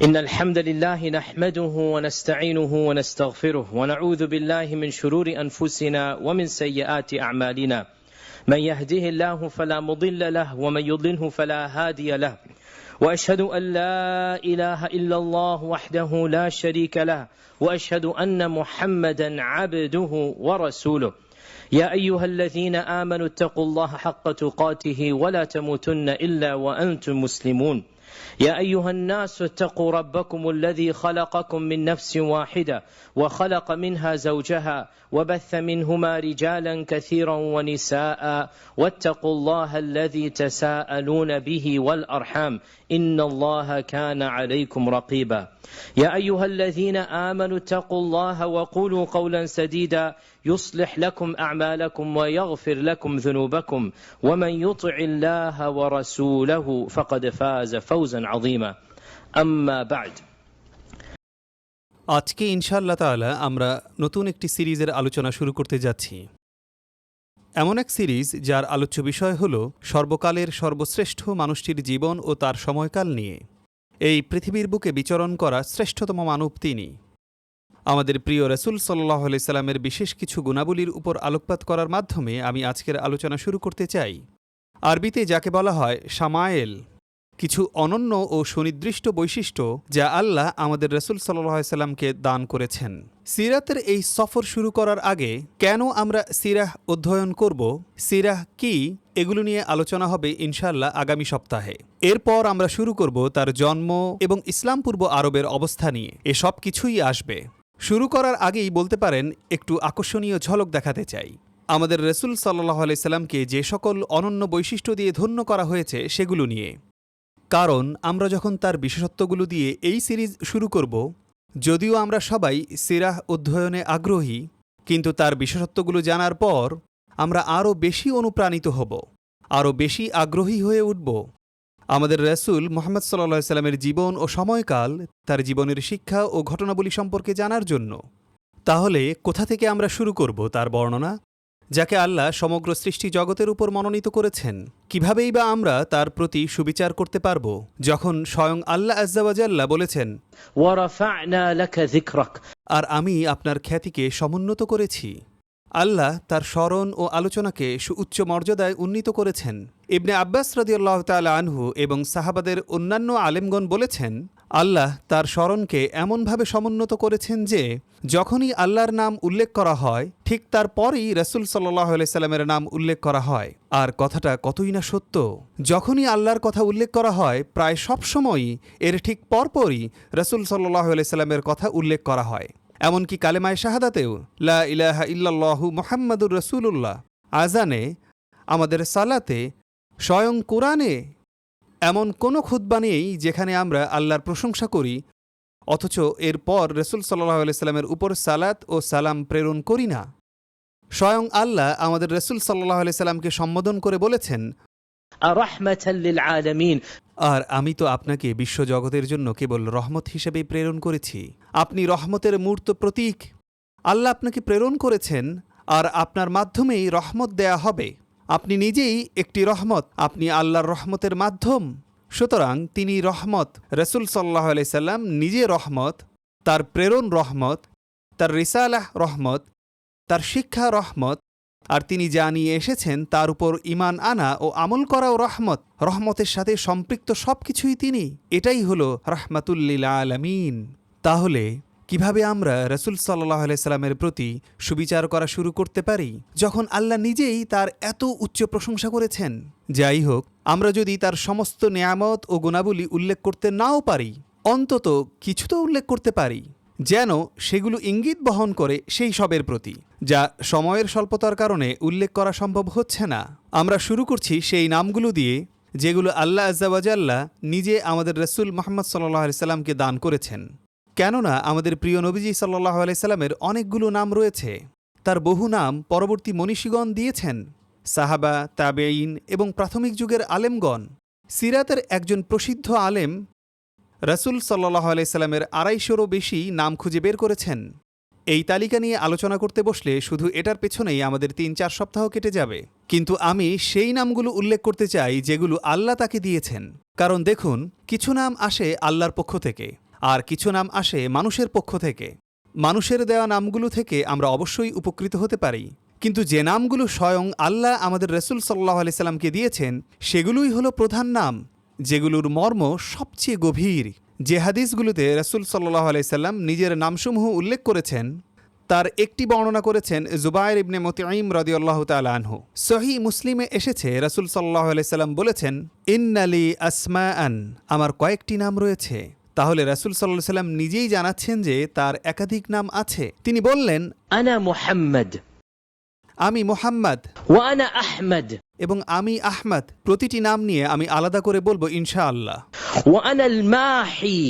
إن الحمد لله نحمده ونستعينه ونستغفره ونعوذ بالله من شرور أنفسنا ومن سيئات أعمالنا. من يهده الله فلا مضل له ومن يضلله فلا هادي له. وأشهد أن لا إله إلا الله وحده لا شريك له، وأشهد أن محمدا عبده ورسوله. يا أيها الذين آمنوا اتقوا الله حق تقاته ولا تموتن إلا وأنتم مسلمون. يا أيها الناس اتقوا ربكم الذي خلقكم من نفس واحدة وخلق منها زوجها وبث منهما رجالا كثيرا ونساء، واتقوا الله الذي تساءلون به والأرحام إن الله كان عليكم رقيبا. يا أيها الذين آمنوا اتقوا الله وقولوا قولا سديدا يصلح لكم أعمالكم ويغفر لكم ذنوبكم، ومن يطع الله ورسوله فقد فاز فوزا عظيما. أما بعد. আজকে ইনশাআল্লাহ তাআলা আমরা নতুন একটি সিরিজের আলোচনা শুরু করতে যাচ্ছি। এমন এক সিরিজ যার আলোচ্য বিষয় হল সর্বকালের সর্বশ্রেষ্ঠ মানুষটির জীবন ও তার সময়কাল নিয়ে। এই পৃথিবীর বুকে বিচরণ করা শ্রেষ্ঠতম মানব তিনি। আমাদের প্রিয় রাসূল সাল্লাল্লাহু আলাইহি সাল্লামের বিশেষ কিছু গুণাবলীর উপর আলোকপাত করার মাধ্যমে আমি আজকের আলোচনা শুরু করতে চাই। আরবিতে যাকে বলা হয় শামায়েল, কিছু অনন্য ও সুনির্দিষ্ট বৈশিষ্ট্য যা আল্লাহ আমাদের রাসূল সাল্লাল্লাহু আলাইহি সাল্লামকে দান করেছেন। সিরাতের এই সফর শুরু করার আগে কেন আমরা সিরাহ অধ্যয়ন করব, সিরাহ কি, এগুলো নিয়ে আলোচনা হবে ইনশাআল্লাহ আগামী সপ্তাহে। এরপর আমরা শুরু করব তার জন্ম এবং ইসলাম পূর্ব আরবের অবস্থা নিয়ে। এসব কিছুই আসবে। শুরু করার আগেই বলতে পারেন একটু আকর্ষণীয় ঝলক দেখাতে চাই। আমাদের রাসূল সাল্লাল্লাহু আলাইহি সাল্লামকে যে সকল অনন্য বৈশিষ্ট্য দিয়ে ধন্য করা হয়েছে সেগুলো নিয়ে। কারণ আমরা যখন তার বিশেষত্বগুলো দিয়ে এই সিরিজ শুরু করব, যদিও আমরা সবাই সিরাহ অধ্যয়নে আগ্রহী, কিন্তু তার বিশেষত্বগুলো জানার পর আমরা আরও বেশি অনুপ্রাণিত হব, আরও বেশি আগ্রহী হয়ে উঠব আমাদের রাসূল মুহাম্মদ সাল্লাল্লাহু আলাইহি সাল্লামের জীবন ও সময়কাল, তার জীবনের শিক্ষা ও ঘটনাবলী সম্পর্কে জানার জন্য। তাহলে কোথা থেকে আমরা শুরু করব তার বর্ণনা? যাকে আল্লাহ সমগ্র সৃষ্টি জগতের উপর মনোনীত করেছেন, কিভাবেই বা আমরা তার প্রতি সুবিচার করতে পারব যখন স্বয়ং আল্লাহ আযজা ওয়া জাল্লা বলেছেন, ওয়ারাফা'না লাকা যিকরাক, আর আমি আপনার খ্যাতিকে সমুন্নত করেছি। আল্লাহ তার স্মরণ ও আলোচনাকে সুউচ্চ মর্যাদায় উন্নীত করেছেন। ইবনে আব্বাস রাদিয়াল্লাহু তাআলা আনহু এবং সাহাবাদের অন্যান্য আলেমগণ বলেছেন, আল্লাহ তার স্মরণকে এমনভাবে সমুন্নত করেছেন যে যখনই আল্লাহর নাম উল্লেখ করা হয় ঠিক তারপরই রাসূল সাল্লাল্লাহু আলাইহি সাল্লামের নাম উল্লেখ করা হয়। আর কথাটা কতই না সত্য। যখনই আল্লাহর কথা উল্লেখ করা হয় প্রায় সবসময়ই এর ঠিক পরপরই রাসূল সাল্লাল্লাহু আলাইহি সাল্লামের কথা উল্লেখ করা হয়। এমনকি কালেমায়ে শাহাদাতেও লা ইলাহা ইল্লাল্লাহু মুহাম্মাদুর রাসূলুল্লাহ, আজানে, আমাদের সালাতে, স্বয়ং কোরআনে এমন কোনো খুতবা নেই যেখানে আমরা আল্লাহর প্রশংসা করি অথচ এরপর রাসূল সাল্লাল্লাহু আলাইহি সাল্লামের উপর সালাত ও সালাম প্রেরণ করি না। স্বয়ং আল্লাহ আমাদের রাসূল সাল্লাল্লাহু আলাইহি সাল্লামকে সম্বোধন করে বলেছেন, রাহমাতাল লিল আলামিন, আর আমি তো আপনাকে বিশ্বজগতের জন্য কেবল রহমত হিসেবেই প্রেরণ করেছি। আপনি রহমতের মূর্ত প্রতীক। আল্লাহ আপনাকে প্রেরণ করেছেন আর আপনার মাধ্যমেই রহমত দেয়া হবে। আপনি নিজেই একটি রহমত, আপনি আল্লাহর রহমতের মাধ্যম। সুতরাং তিনি রহমত। রাসূল সাল্লাল্লাহু আলাইহি সাল্লাম নিজে রহমত, তার প্রেরণ রহমত, তার রিসালাহ রহমত, তার শিক্ষা রহমত, আর তিনি যা নিয়ে এসেছেন তার উপর ঈমান আনা ও আমল করাও রহমত। রহমতের সাথে সম্পৃক্ত সবকিছুই তিনি। এটাই হলো রাহমাতুল লিল আলামিন। তাহলে কিভাবে আমরা রাসূল সাল্লাল্লাহু আলাইহি সাল্লামের প্রতি সুবিচার করা শুরু করতে পারি যখন আল্লাহ নিজেই তার এত উচ্চ প্রশংসা করেছেন? যাই হোক, আমরা যদি তার সমস্ত নেয়ামত ও গুণাবলী উল্লেখ করতে নাও পারি, অন্তত কিছু তো উল্লেখ করতে পারি যেন সেগুলো ইঙ্গিত বহন করে সেই সবের প্রতি, যা সময়ের স্বল্পতার কারণে উল্লেখ করা সম্ভব হচ্ছে না। আমরা শুরু করছি সেই নামগুলো দিয়ে যেগুলো আল্লাহ আযজা ওয়া জাল্লা নিজে আমাদের রাসূল মুহাম্মদ সাল্লাল্লাহু আলাইহি সাল্লামকে দান করেছেন। কেননা আমাদের প্রিয় নবীজি সাল্লাল্লাহু আলাইহি সাল্লামের অনেকগুলো নাম রয়েছে। তার বহু নাম পরবর্তী মনীষীগণ দিয়েছেন, সাহাবা, তাবেঈন এবং প্রাথমিক যুগের আলেমগণ। সিরাতের একজন প্রসিদ্ধ আলেম রাসূল সাল্লাল্লাহু আলাইহি সাল্লামের ২৫০-এরও বেশি নাম খুঁজে বের করেছেন। এই তালিকা নিয়ে আলোচনা করতে বসলে শুধু এটার পেছনেই আমাদের ৩-৪ সপ্তাহ কেটে যাবে। কিন্তু আমি সেই নামগুলো উল্লেখ করতে চাই যেগুলো আল্লাহ তাকে দিয়েছেন। কারণ দেখুন, কিছু নাম আসে আল্লাহর পক্ষ থেকে, আর কিছু নাম আসে মানুষের পক্ষ থেকে। মানুষের দেওয়া নামগুলো থেকে আমরা অবশ্যই উপকৃত হতে পারি, কিন্তু যে নামগুলো স্বয়ং আল্লাহ আমাদের রসুল সাল্লাল্লাহু আলাইহি সাল্লামকে দিয়েছেন সেগুলোই হলো প্রধান নাম, যেগুলোর মর্ম সবচেয়ে গভীর। যে হাদিসগুলোতে রসুল সাল্লাল্লাহু আলাইহি সাল্লাম নিজের নামসমূহ উল্লেখ করেছেন তার একটি বর্ণনা করেছেন জুবায়ের ইবনে মুতঈম রাদিয়াল্লাহু তাআলা আনহু। সহিহ মুসলিমে এসেছে রসুল সাল্লাল্লাহু আলাইহি সাল্লাম বলেছেন, ইন্নালি আসমাআন, আমার কয়েকটি নাম রয়েছে। তাহলে রসুল সাল্লাল্লাহু আলাইহি সাল্লাম নিজেই জানাচ্ছেন যে তার একাধিক নাম আছে। তিনি বললেন, আনা মুহাম্মদ, আমি মুহাম্মদ, ওয়া আনা আহমদ, এবং আমি আহমদ। প্রতিটি নাম নিয়ে আমি আলাদা করে বলবো ইনশাআল্লাহ। ওয়া আনা আল মাহি,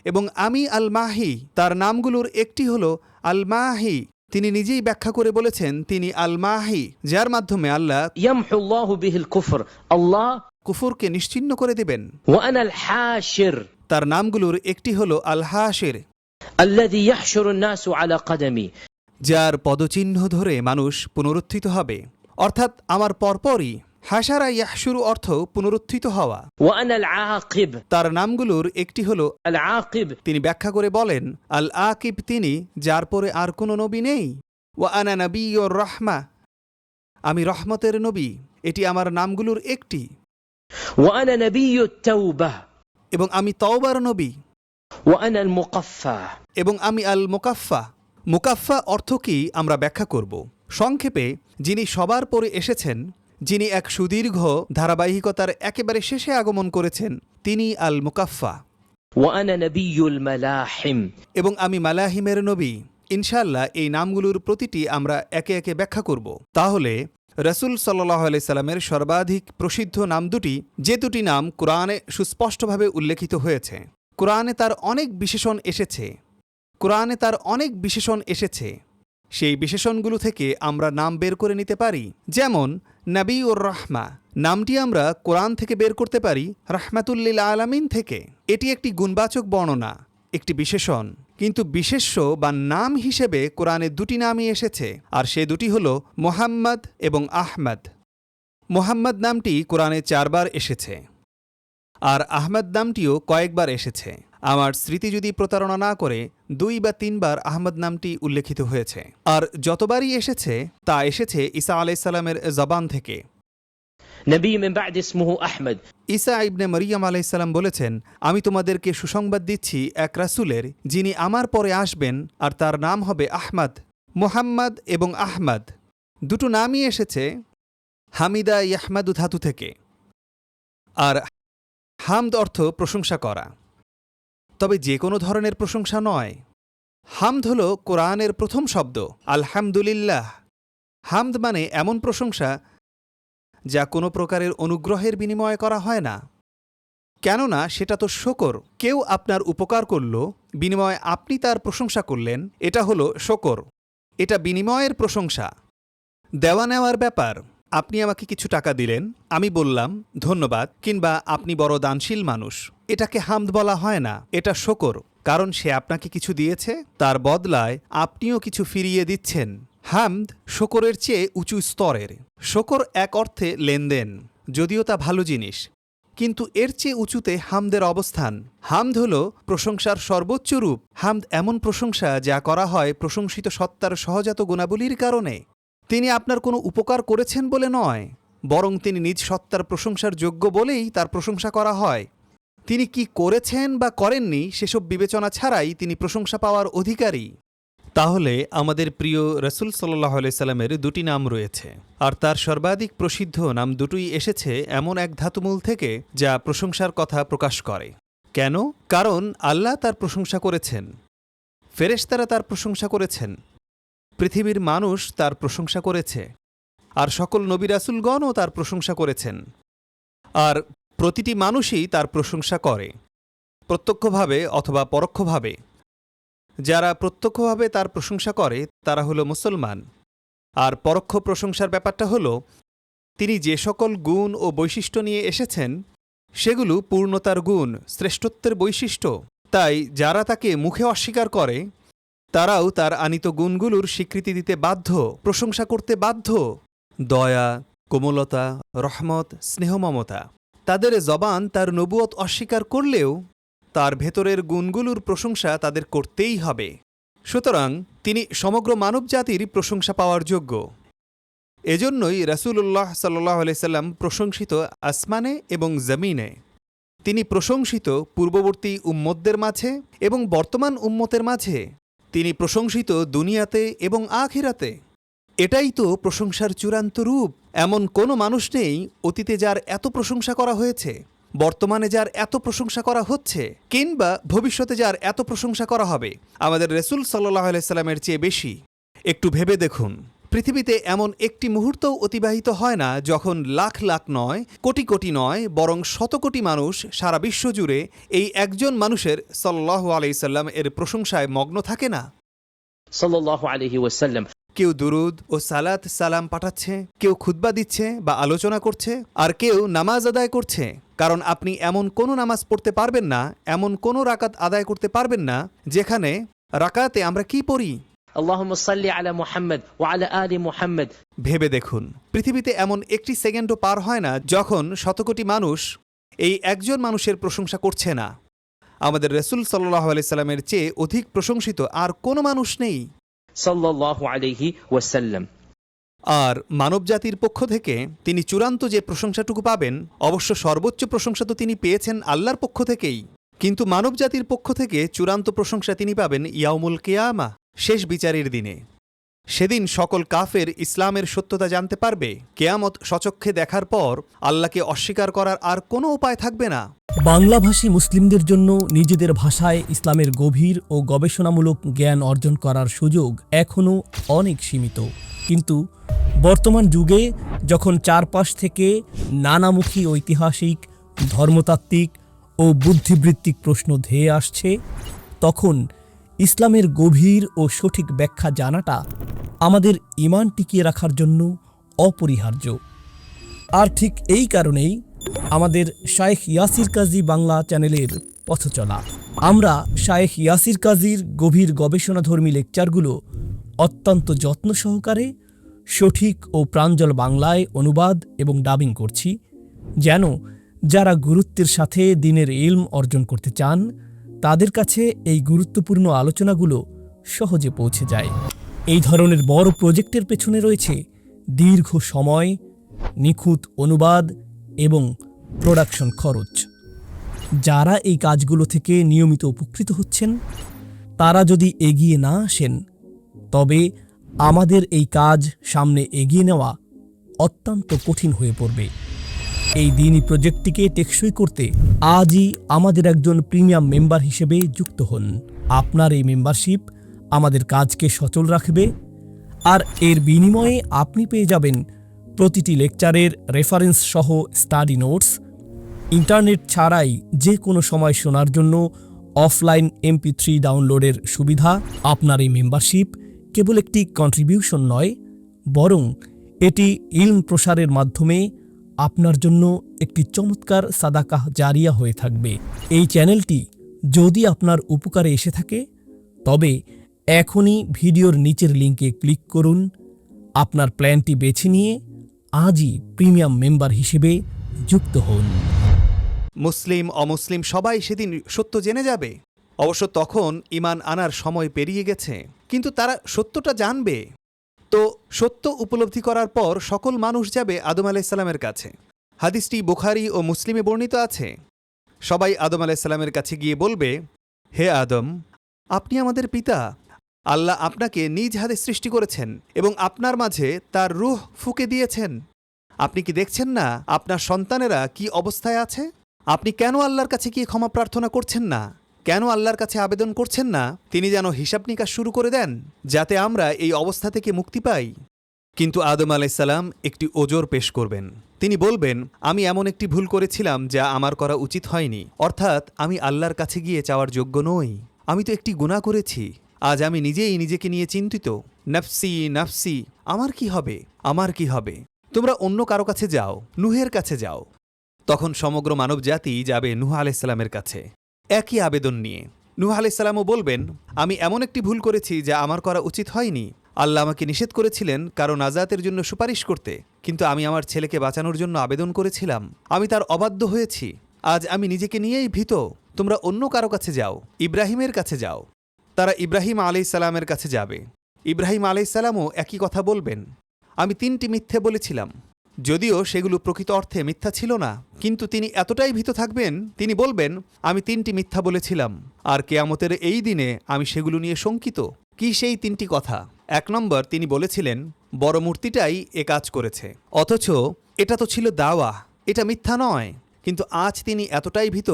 এবং আমি আল মাহি। তার নামগুলোর একটি হলো আল মাহি। তিনি নিজেই ব্যাখ্যা করে বলেছেন তিনি আল মাহি, যার মাধ্যমে আল্লাহ ইয়ামহু আল্লাহু বিহিল কুফর, আল্লাহ কুফরকে নিশ্চিহ্ন করে দিবেন। ওয়া আনা আল হাশির, তার নামগুলোর একটি হলো আল হাশির, আল্লাযী ইয়াহশুরু আন-নাসু আলা কদমি, যার পদচিহ্ন ধরে মানুষ পুনরুত্থিত হবে, অর্থাৎ আমার পরপরই। হাসারা ইয়াহশুরু অর্থ পুনরুত্থিত হওয়া। ওয়া আনা আল আকিব, তার নামগুলোর একটি হলো আল আকিব, তিনি ব্যাখ্যা করে বলেন আল আকিব, তিনি যার পরে আর কোনো নবী নেই। ওয়া আনা নবিয়্যুর রাহমা, আমি রহমতের নবী, এটি আমার নামগুলোর একটি। ওয়া আনা নবিয়্যুত তাওবাহ, এবং আমি তওবার নবী। ওয়া আনা আল মুকাফফা, এবং আমি আল মুকাফফা। মুকাফফা অর্থ কি আমরা ব্যাখ্যা করব সংক্ষেপে। যিনি সবার পরে এসেছেন, যিনি এক সুদীর্ঘ ধারাবাহিকতার একেবারে শেষে আগমন করেছেন, তিনি আল মুকাফফা। ওয়া আনা নবিয়্যুল মালাহিম, এবং আমি মালাহিমের নবী। ইনশাআল্লাহ এই নামগুলোর প্রতিটি আমরা একে একে ব্যাখ্যা করব। তাহলে রসুল সাল্লাল্লাহু আলাইহি সাল্লামের সর্বাধিক প্রসিদ্ধ নাম দুটি, যে দুটি নাম কোরআনে সুস্পষ্টভাবে উল্লেখিত হয়েছে। কোরআনে তার অনেক বিশেষণ এসেছে, কোরআনে তার অনেক বিশেষণ এসেছে। সেই বিশেষণগুলো থেকে আমরা নাম বের করে নিতে পারি। যেমন নবিউর রাহমা নামটি আমরা কোরআন থেকে বের করতে পারি রাহমাতুল লিল আলামিন থেকে। এটি একটি গুণবাচক বর্ণনা, একটি বিশেষণ, কিন্তু বিশেষ্য বা নাম হিসেবে কোরআনে দুটি নামই এসেছে, আর সে দুটি হল মুহাম্মদ এবং আহমদ। মুহাম্মদ নামটি কোরআনে 4 বার এসেছে, আর আহমদ নামটিও কয়েকবার এসেছে। আমার স্মৃতি যদি প্রতারণা না করে 2 বা 3 বার আহমদ নামটি উল্লেখিত হয়েছে। আর যতবারই এসেছে তা এসেছে ঈসা আলাইহিস সালামের জবান থেকে। নবী মিন বা'দ ইসমুহু আহমদ, ঈসা ইবনে মারিয়াম আলাইহিস সালাম বলেছেন, আমি তোমাদেরকে সুসংবাদ দিচ্ছি এক রাসূলের, যিনি আমার পরে আসবেন, আর তার নাম হবে আহমদ। মুহাম্মদ এবং আহমদ দুটো নামই এসেছে হামিদা ইয়াহমাদু ধাতু থেকে। আর হামদ অর্থ প্রশংসা করা, তবে যে কোনো ধরনের প্রশংসা নয়। হামদ হল কোরআনের প্রথম শব্দ, আলহামদুলিল্লাহ। হামদ মানে এমন প্রশংসা যা কোনো প্রকারের অনুগ্রহের বিনিময়ে করা হয় না, কেননা সেটা তো শকর। কেউ আপনার উপকার করল, বিনিময়ে আপনি তার প্রশংসা করলেন, এটা হলো শকর। এটা বিনিময়ের প্রশংসা, দেওয়া নেওয়ার ব্যাপার। আপনি আমাকে কিছু টাকা দিলেন, আমি বললাম ধন্যবাদ, কিংবা আপনি বড় দানশীল মানুষ, এটাকে হামদ বলা হয় না, এটা শকর। কারণ সে আপনাকে কিছু দিয়েছে, তার বদলায় আপনিও কিছু ফিরিয়ে দিচ্ছেন। হামদ শকরের চেয়ে উঁচু স্তরের। শকর এক অর্থে লেনদেন, যদিও তা ভালো জিনিস, কিন্তু এর চেয়ে উঁচুতে হামদের অবস্থান। হামদ হল প্রশংসার সর্বোচ্চ রূপ। হামদ এমন প্রশংসা যা করা হয় প্রশংসিত সত্তার সহজাত গুণাবলীর কারণে। তিনি আপনার কোনো উপকার করেছেন বলে নয়, বরং তিনি নিজ সত্তার প্রশংসার যোগ্য বলেই তার প্রশংসা করা হয়। তিনি কি করেছেন বা করেননি সেসব বিবেচনা ছাড়াই তিনি প্রশংসা পাওয়ার অধিকারী। তাহলে আমাদের প্রিয় রসুল সাল্লাল্লাহু আলাইহি সাল্লামের দুটি নাম রয়েছে, আর তার সর্বাধিক প্রসিদ্ধ নাম দুটোই এসেছে এমন এক ধাতুমূল থেকে যা প্রশংসার কথা প্রকাশ করে। কেন? কারণ আল্লাহ তার প্রশংসা করেছেন, ফেরেশতারা তার প্রশংসা করেছেন, পৃথিবীর মানুষ তার প্রশংসা করেছে, আর সকল নবী রাসূলগণও তার প্রশংসা করেছেন। আর প্রতিটি মানুষই তার প্রশংসা করে, প্রত্যক্ষভাবে অথবা পরোক্ষভাবে। যারা প্রত্যক্ষভাবে তার প্রশংসা করে তারা হলো মুসলমান। আর পরোক্ষ প্রশংসার ব্যাপারটা হলো তিনি যে সকল গুণ ও বৈশিষ্ট্য নিয়ে এসেছেন সেগুলো পূর্ণতার গুণ, শ্রেষ্ঠত্বের বৈশিষ্ট্য। তাই যারা তাকে মুখে অস্বীকার করে তারাও তার আনিত গুণগুলোর স্বীকৃতি দিতে বাধ্য, প্রশংসা করতে বাধ্য। দয়া, কোমলতা, রহমত, স্নেহ, মমতা। তাদের জবান তার নবুয়ত অস্বীকার করলেও তার ভেতরের গুণগুলোর প্রশংসা তাদের করতেই হবে। সুতরাং তিনি সমগ্র মানবজাতির প্রশংসা পাওয়ার যোগ্য। এজন্যই রাসূলুল্লাহ সাল্লাল্লাহু আলাইহি সাল্লাম প্রশংসিত আসমানে এবং জমিনে। তিনি প্রশংসিত পূর্ববর্তী উম্মতদের মাঝে এবং বর্তমান উম্মতের মাঝে। তিনি প্রশংসিত দুনিয়াতে এবং আখিরাতে। এটাই তো প্রশংসার চূড়ান্ত রূপ। এমন কোনো মানুষ নেই অতীতে যার এত প্রশংসা করা হয়েছে, বর্তমানে যার এত প্রশংসা করা হচ্ছে, কিংবা ভবিষ্যতে যার এত প্রশংসা করা হবে আমাদের রাসূল সাল্লাল্লাহু আলাইহি সাল্লামের চেয়ে বেশি। একটু ভেবে দেখুন, পৃথিবীতে এমন একটি মুহূর্তও অতিবাহিত হয় না যখন লাখ লাখ নয়, কোটি কোটি নয়, বরং শত কোটি মানুষ সারা বিশ্ব জুড়ে এই একজন মানুষের সাল্লাল্লাহু আলাইহি সাল্লাম এর প্রশংসায় মগ্ন থাকে না। সাল্লাল্লাহু আলাইহি ওয়াসাল্লাম। কেউ দুরুদ ও সালাত সালাম পাঠাচ্ছে, কেউ খুতবা দিচ্ছে বা আলোচনা করছে, আর কেউ নামাজ আদায় করছে। কারণ আপনি এমন কোনো নামাজ পড়তে পারবেন না, এমন কোনো রাকাত আদায় করতে পারবেন না যেখানে রাকাতে আমরা কি পড়ি? আল্লাহুম্মা সাল্লি আলা মুহাম্মদ ওয়া আলা আলি মুহাম্মদ। ভেবে দেখুন, পৃথিবীতে এমন একটি সেকেন্ডও পার হয় না যখন শতকোটি মানুষ এই একজন মানুষের প্রশংসা করছে না। আমাদের রাসূল সাল্লাল্লাহু আলাইহি সাল্লামের চেয়ে অধিক প্রশংসিত আর কোনো মানুষ নেই সাল্লাল্লাহু আলাইহি ওয়াসাল্লাম। আর মানবজাতির পক্ষ থেকে তিনি চূড়ান্ত যে প্রশংসাটুকু পাবেন, অবশ্য সর্বোচ্চ প্রশংসা তো তিনি পেয়েছেন আল্লাহর পক্ষ থেকেই, কিন্তু মানবজাতির পক্ষ থেকে চূড়ান্ত প্রশংসা তিনি পাবেন ইয়াউমুল কিয়ামা, শেষ বিচারের দিনে। সেদিন সকল কাফের ইসলামের সত্যতা জানতে পারবে। কেয়ামত সচক্ষে দেখার পর আল্লাহকে অস্বীকার করার আর কোনো উপায় থাকবে না। বাংলাভাষী মুসলিমদের জন্য নিজেদের ভাষায় ইসলামের গভীর ও গবেষণামূলক জ্ঞান অর্জন করার সুযোগ এখনও অনেক সীমিত। কিন্তু বর্তমান যুগে যখন চারপাশ থেকে নানামুখী ঐতিহাসিক, ধর্মতাত্ত্বিক ও বুদ্ধিবৃত্তিক প্রশ্ন ধেয়ে আসছে, তখন ইসলামের গভীর ও সঠিক ব্যাখ্যা জানাটা আমাদের ঈমান টিকিয়ে রাখার জন্য অপরিহার্য। আর ঠিক এই কারণেই আমাদের শায়েখ ইয়াসির কাজী বাংলা চ্যানেলের পথচলা। আমরা শায়েখ ইয়াসির কাজীর গভীর গবেষণাধর্মী লেকচারগুলো অত্যন্ত যত্ন সহকারে সঠিক ও প্রাঞ্জল বাংলায় অনুবাদ এবং ডাবিং করছি, যেন যারা গুরুত্বের সাথে দ্বীনের ইলম অর্জন করতে চান তাদের কাছে এই গুরুত্বপূর্ণ আলোচনাগুলো সহজে পৌঁছে যায়। এই ধরনের বড় প্রজেক্টের পেছনে রয়েছে দীর্ঘ সময়, নিখুঁত অনুবাদ এবং প্রোডাকশন খরচ। যারা এই কাজগুলো থেকে নিয়মিত উপকৃত হচ্ছেন তারা যদি এগিয়ে না আসেন, তবে আমাদের এই কাজ সামনে এগিয়ে নেওয়া অত্যন্ত কঠিন হয়ে পড়বে। এই দ্বীনি প্রজেক্টটিকে টেকসই করতে আজই আমাদের একজন প্রিমিয়াম মেম্বার হিসেবে যুক্ত হন। আপনার এই মেম্বারশিপ আমাদের কাজকে সচল রাখবে, আর এর বিনিময়ে আপনি পেয়ে যাবেন প্রতিটি লেকচারের রেফারেন্স সহ স্টাডি নোটস, ইন্টারনেট ছাড়াই যে কোনো সময় শোনার জন্য অফলাইন MP3 ডাউনলোডের সুবিধা। আপনার এই মেম্বারশিপ কেবল একটি কন্ট্রিবিউশন নয়, বরং এটি ইলম প্রসারের মাধ্যমে আপনার জন্য একটি চমৎকার সাদাকাহ জারিয়া হয়ে থাকবে। এই চ্যানেলটি যদি আপনার উপকারে এসে থাকে, তবে এখনই ভিডিওর নিচের লিঙ্কে ক্লিক করুন। আপনার প্ল্যানটি বেছে নিয়ে আজই প্রিমিয়াম মেম্বার হিসেবে যুক্ত হন। মুসলিম অমুসলিম সবাই সেদিন সত্য জেনে যাবে। অবশ্য তখন ঈমান আনার সময় পেরিয়ে গেছে, কিন্তু তারা সত্যটা জানবে। তো সত্য উপলব্ধি করার পর সকল মানুষ যাবে আদম আলাইহিস সালামের কাছে। হাদিসটি বুখারী ও মুসলিমে বর্ণিত আছে। সবাই আদম আলাইহিস সালামের কাছে গিয়ে বলবে, হে আদম, আপনি আমাদের পিতা। আল্লাহ আপনাকে নিজ হাতে সৃষ্টি করেছেন এবং আপনার মাঝে তার রূহ ফুঁকে দিয়েছেন। আপনি কি দেখছেন না আপনার সন্তানেরা কি অবস্থায় আছে? আপনি কেন আল্লাহর কাছে গিয়ে ক্ষমা প্রার্থনা করছেন না? কেন আল্লাহর কাছে আবেদন করছেন না তিনি যেন হিসাব নিকাশ শুরু করে দেন, যাতে আমরা এই অবস্থা থেকে মুক্তি পাই? কিন্তু আদম আলাইহিস সালাম একটি ওজর পেশ করবেন। তিনি বলবেন, আমি এমন একটি ভুল করেছিলাম যা আমার করা উচিত হয়নি, অর্থাৎ আমি আল্লাহর কাছে গিয়ে চাওয়ার যোগ্য নই। আমি তো একটি গুনাহ করেছি। আজ আমি নিজেই নিজেকে নিয়ে চিন্তিত। নফসি নফসি, আমার কি হবে, আমার কি হবে? তোমরা অন্য কারো কাছে যাও, নূহের কাছে যাও। তখন সমগ্র মানব জাতি যাবে নূহ আলাইহিস সালামের কাছে একই আবেদন নিয়ে। নূহ আলাইহিস সালামও বলবেন, আমি এমন একটি ভুল করেছি যা আমার করা উচিত হয়নি। আল্লাহ আমাকে নিষেধ করেছিলেন কারো নাজাতের জন্য সুপারিশ করতে, কিন্তু আমি আমার ছেলেকে বাঁচানোর জন্য আবেদন করেছিলাম। আমি তার অবাধ্য হয়েছি। আজ আমি নিজেকে নিয়েই ভীত। তোমরা অন্য কারো কাছে যাও, ইব্রাহিমের কাছে যাও। তারা ইব্রাহিম আলাইহিসসালামের কাছে যাবে। ইব্রাহিম আলাইহিসসালামও একই কথা বলবেন, আমি 3টি মিথ্যে বলেছিলাম। যদিও সেগুলো প্রকৃত অর্থে মিথ্যা ছিল না, কিন্তু তিনি এতটাই ভীত থাকবেন, তিনি বলবেন আমি 3টি মিথ্যা বলেছিলাম, আর কেয়ামতের এই দিনে আমি সেগুলো নিয়ে শঙ্কিত। কি সেই 3টি কথা? 1 নম্বর, তিনি বলেছিলেন বড় মূর্তিটাই এ কাজ করেছে, অথচ এটা তো ছিল দাওয়া, এটা মিথ্যা নয়। কিন্তু আজ তিনি এতটাই ভীত,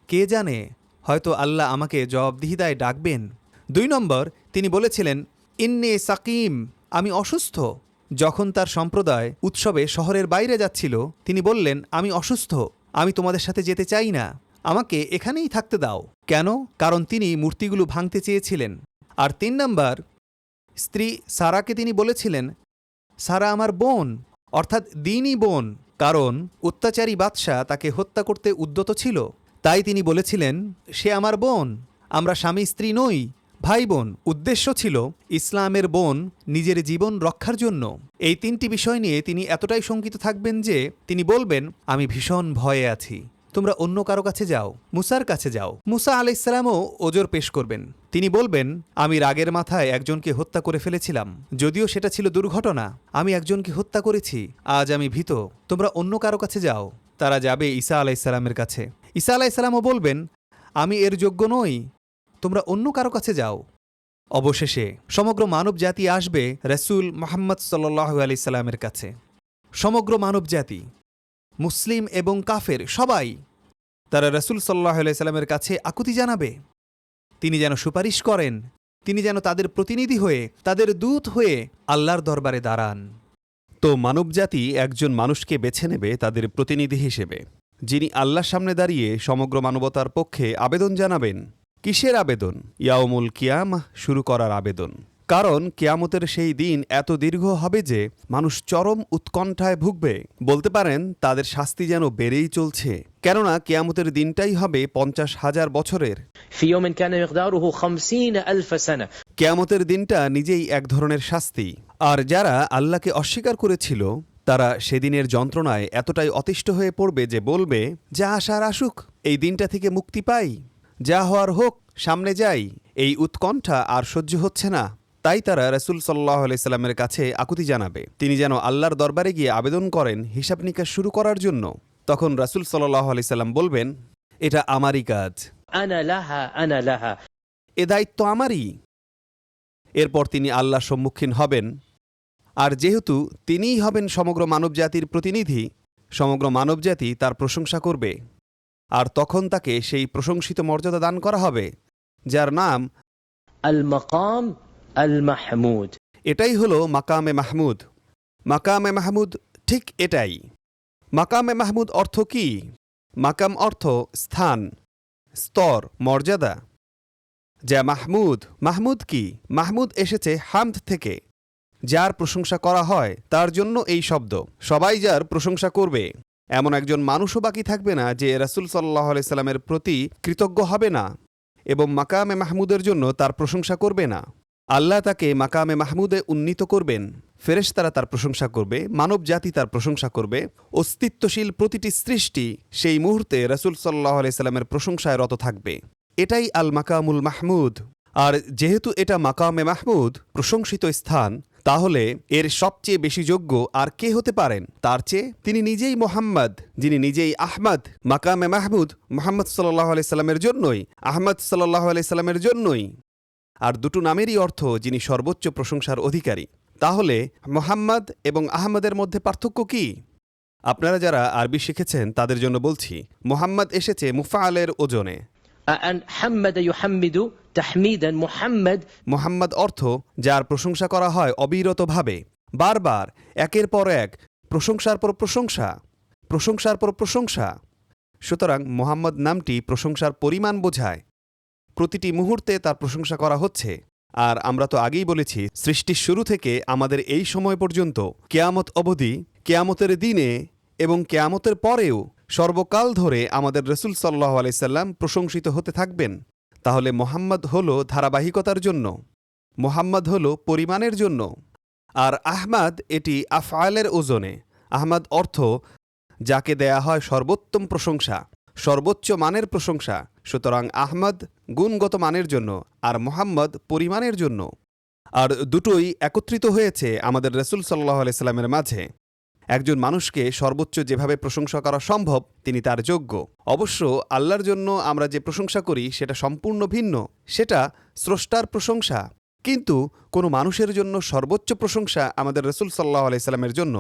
কে জানে হয়তো আল্লাহ আমাকে জবাবদিহিতায় ডাকবেন। 2 নম্বর, তিনি বলেছিলেন ইন্নে সাকিম, আমি অসুস্থ। যখন তার সম্প্রদায় উৎসবে শহরের বাইরে যাচ্ছিল, তিনি বললেন আমি অসুস্থ, আমি তোমাদের সাথে যেতে চাই না, আমাকে এখানেই থাকতে দাও। কেন? কারণ তিনি মূর্তিগুলো ভাঙতে চেয়েছিলেন। আর 3 নম্বর, স্ত্রী সারাকে তিনি বলেছিলেন সারা আমার বোন, অর্থাৎ দিনই বোন, কারণ অত্যাচারী বাদশাহ তাকে হত্যা করতে উদ্যত ছিল। তাই তিনি বলেছিলেন সে আমার বোন, আমরা স্বামী স্ত্রী নই, ভাই বোন। উদ্দেশ্য ছিল ইসলামের বোন নিজের জীবন রক্ষার জন্য। এই 3টি বিষয় নিয়ে তিনি এতটাই শঙ্কিত থাকবেন যে তিনি বলবেন আমি ভীষণ ভয়ে আছি, তোমরা অন্য কারো কাছে যাও, মুসার কাছে যাও। মুসা আলাইহিসসালামও ওজর পেশ করবেন। তিনি বলবেন আমি রাগের মাথায় একজনকে হত্যা করে ফেলেছিলাম, যদিও সেটা ছিল দুর্ঘটনা, আমি একজনকে হত্যা করেছি, আজ আমি ভীত, তোমরা অন্য কারো কাছে যাও। তারা যাবে ঈসা আলাইহিসসালামের কাছে। ঈসা আলাইহিসসালামও বলবেন আমি এর যোগ্য নই, তোমরা অন্য কারো কাছে যাও। অবশেষে সমগ্র মানব জাতি আসবে রাসূল মুহাম্মদ সাল্লাল্লাহু আলাইহি সাল্লামের কাছে। সমগ্র মানব জাতি, মুসলিম এবং কাফের সবাই, তারা রাসূল সাল্লাল্লাহু আলাইহি সাল্লামের কাছে আকুতি জানাবে, তিনি যেন সুপারিশ করেন, তিনি যেন তাদের প্রতিনিধি হয়ে, তাদের দূত হয়ে আল্লাহর দরবারে দাঁড়ান। তো মানবজাতি একজন মানুষকে বেছে নেবে তাদের প্রতিনিধি হিসেবে, যিনি আল্লাহর সামনে দাঁড়িয়ে সমগ্র মানবতার পক্ষে আবেদন জানাবেন। কিসের আবেদন? ইয়াউমুল কিয়ামাহ শুরু করার আবেদন। কারণ কিয়ামতের সেই দিন এত দীর্ঘ হবে যে মানুষ চরম উৎকণ্ঠায় ভুগবে। বলতে পারেন তাদের শাস্তি যেন বেড়েই চলছে, কেননা কিয়ামতের দিনটাই হবে 50,000 বছরের। في يوم كان مقداره 50,000 سنة। কিয়ামতের দিনটা নিজেই এক ধরনের শাস্তি। আর যারা আল্লাহকে অস্বীকার করেছিল তারা সেদিনের যন্ত্রণায় এতটাই অতিষ্ঠ হয়ে পড়বে যে বলবে যা আসার আসুক, এই দিনটা থেকে মুক্তি পাই, যা হওয়ার হোক, সামনে যাই। এই উৎকণ্ঠা আর সহ্য হচ্ছে না। তাই তারা রাসূল সাল্লাল্লাহু আলাইহি সাল্লামের কাছে আকুতি জানাবে, তিনি যেন আল্লাহর দরবারে গিয়ে আবেদন করেন হিসাব নিকাশ শুরু করার জন্য। তখন রাসূল সাল্লাল্লাহু আলাইহি সাল্লাম বলবেন এটা আমারই কাজ, আনা লাহা, এ দায়িত্ব আমারই। এরপর তিনি আল্লাহর সম্মুখীন হবেন, আর যেহেতু তিনিই হবেন সমগ্র মানবজাতির প্রতিনিধি, সমগ্র মানবজাতি তার প্রশংসা করবে। আর তখন তাকে সেই প্রশংসিত মর্যাদা দান করা হবে যার নাম আল মাকাম আল মাহমুদ। এটাই হলো মাকামে মাহমুদ। মাকামে মাহমুদ ঠিক এটাই। মাকামে মাহমুদ অর্থ কি? মাকাম অর্থ স্থান, স্তর, মর্যাদা। যা মাহমুদ, মাহমুদ কি? মাহমুদ এসেছে হামদ থেকে, যার প্রশংসা করা হয় তার জন্য এই শব্দ। সবাই যার প্রশংসা করবে, এমন একজন মানুষও বাকি থাকবে না যে রাসূল সাল্লাল্লাহু আলাইহি সাল্লামের প্রতি কৃতজ্ঞ হবে না এবং মাকামে মাহমুদের জন্য তার প্রশংসা করবে না। আল্লাহ তাকে মাকামে মাহমুদে উন্নীত করবেন, ফেরেশতারা তার প্রশংসা করবে, মানব জাতি তার প্রশংসা করবে, অস্তিত্বশীল প্রতিটি সৃষ্টি সেই মুহূর্তে রাসূল সাল্লাল্লাহু আলাইহি সাল্লামের প্রশংসায় রত থাকবে। এটাই আল মাকামুল মাহমুদ। আর যেহেতু এটা মাকামে মাহমুদ, প্রশংসিত স্থান, তাহলে এর সবচেয়ে বেশি যোগ্য আর কে হতে পারেন তার চেয়ে? তিনি নিজেই মোহাম্মদ, যিনি নিজেই আহমদ। মাকামে মাহমুদ মুহাম্মদ সাল্লাল্লাহু আলাইহি সাল্লামের জন্যই, আহমদ সাল্লাল্লাহু আলাইহি সাল্লামের জন্যই। আর দুটো নামেরই অর্থ যিনি সর্বোচ্চ প্রশংসার অধিকারী। তাহলে মোহাম্মদ এবং আহমদের মধ্যে পার্থক্য কি? আপনারা যারা আরবি শিখেছেন তাদের জন্য বলছি, মোহাম্মদ এসেছে মুফআলের ওজনে। হাম্মাদ ইউহাম্মিদু তাহমিদান, মুহাম্মদ, মুহাম্মদ অর্থ যার প্রশংসা করা হয় অবিরতভাবে, বারবার, একের পর এক, প্রশংসার পর প্রশংসা, প্রশংসার পর প্রশংসা। সুতরাং মোহাম্মদ নামটি প্রশংসার পরিমাণ বোঝায়, প্রতিটি মুহূর্তে তার প্রশংসা করা হচ্ছে। আর আমরা তো আগেই বলেছি, সৃষ্টির শুরু থেকে আমাদের এই সময় পর্যন্ত, কেয়ামত অবধি, কেয়ামতের দিনে এবং কেয়ামতের পরেও সর্বকাল ধরে আমাদের রাসূল সাল্লাল্লাহু আলাইহি সাল্লাম প্রশংসিত হতে থাকবেন। তাহলে মোহাম্মদ হল ধারাবাহিকতার জন্য, মোহাম্মদ হল পরিমাণের জন্য। আর আহমাদ এটি আফআলের ওজনে। আহমাদ অর্থ যাকে দেয়া হয় সর্বোত্তম প্রশংসা, সর্বোচ্চ মানের প্রশংসা। সুতরাং আহমদ গুণগত মানের জন্য আর মুহাম্মদ পরিমাণের জন্য। আর দুটোই একত্রিত হয়েছে আমাদের রাসূল সাল্লাল্লাহু আলাইহি সাল্লামের মাঝে। একজন মানুষকে সর্বোচ্চ যেভাবে প্রশংসা করা সম্ভব তিনি তার যোগ্য। অবশ্য আল্লাহর জন্য আমরা যে প্রশংসা করি সেটা সম্পূর্ণ ভিন্ন, সেটা স্রষ্টার প্রশংসা। কিন্তু কোনো মানুষের জন্য সর্বোচ্চ প্রশংসা আমাদের রাসূল সাল্লাল্লাহু আলাইহি সাল্লামের জন্য,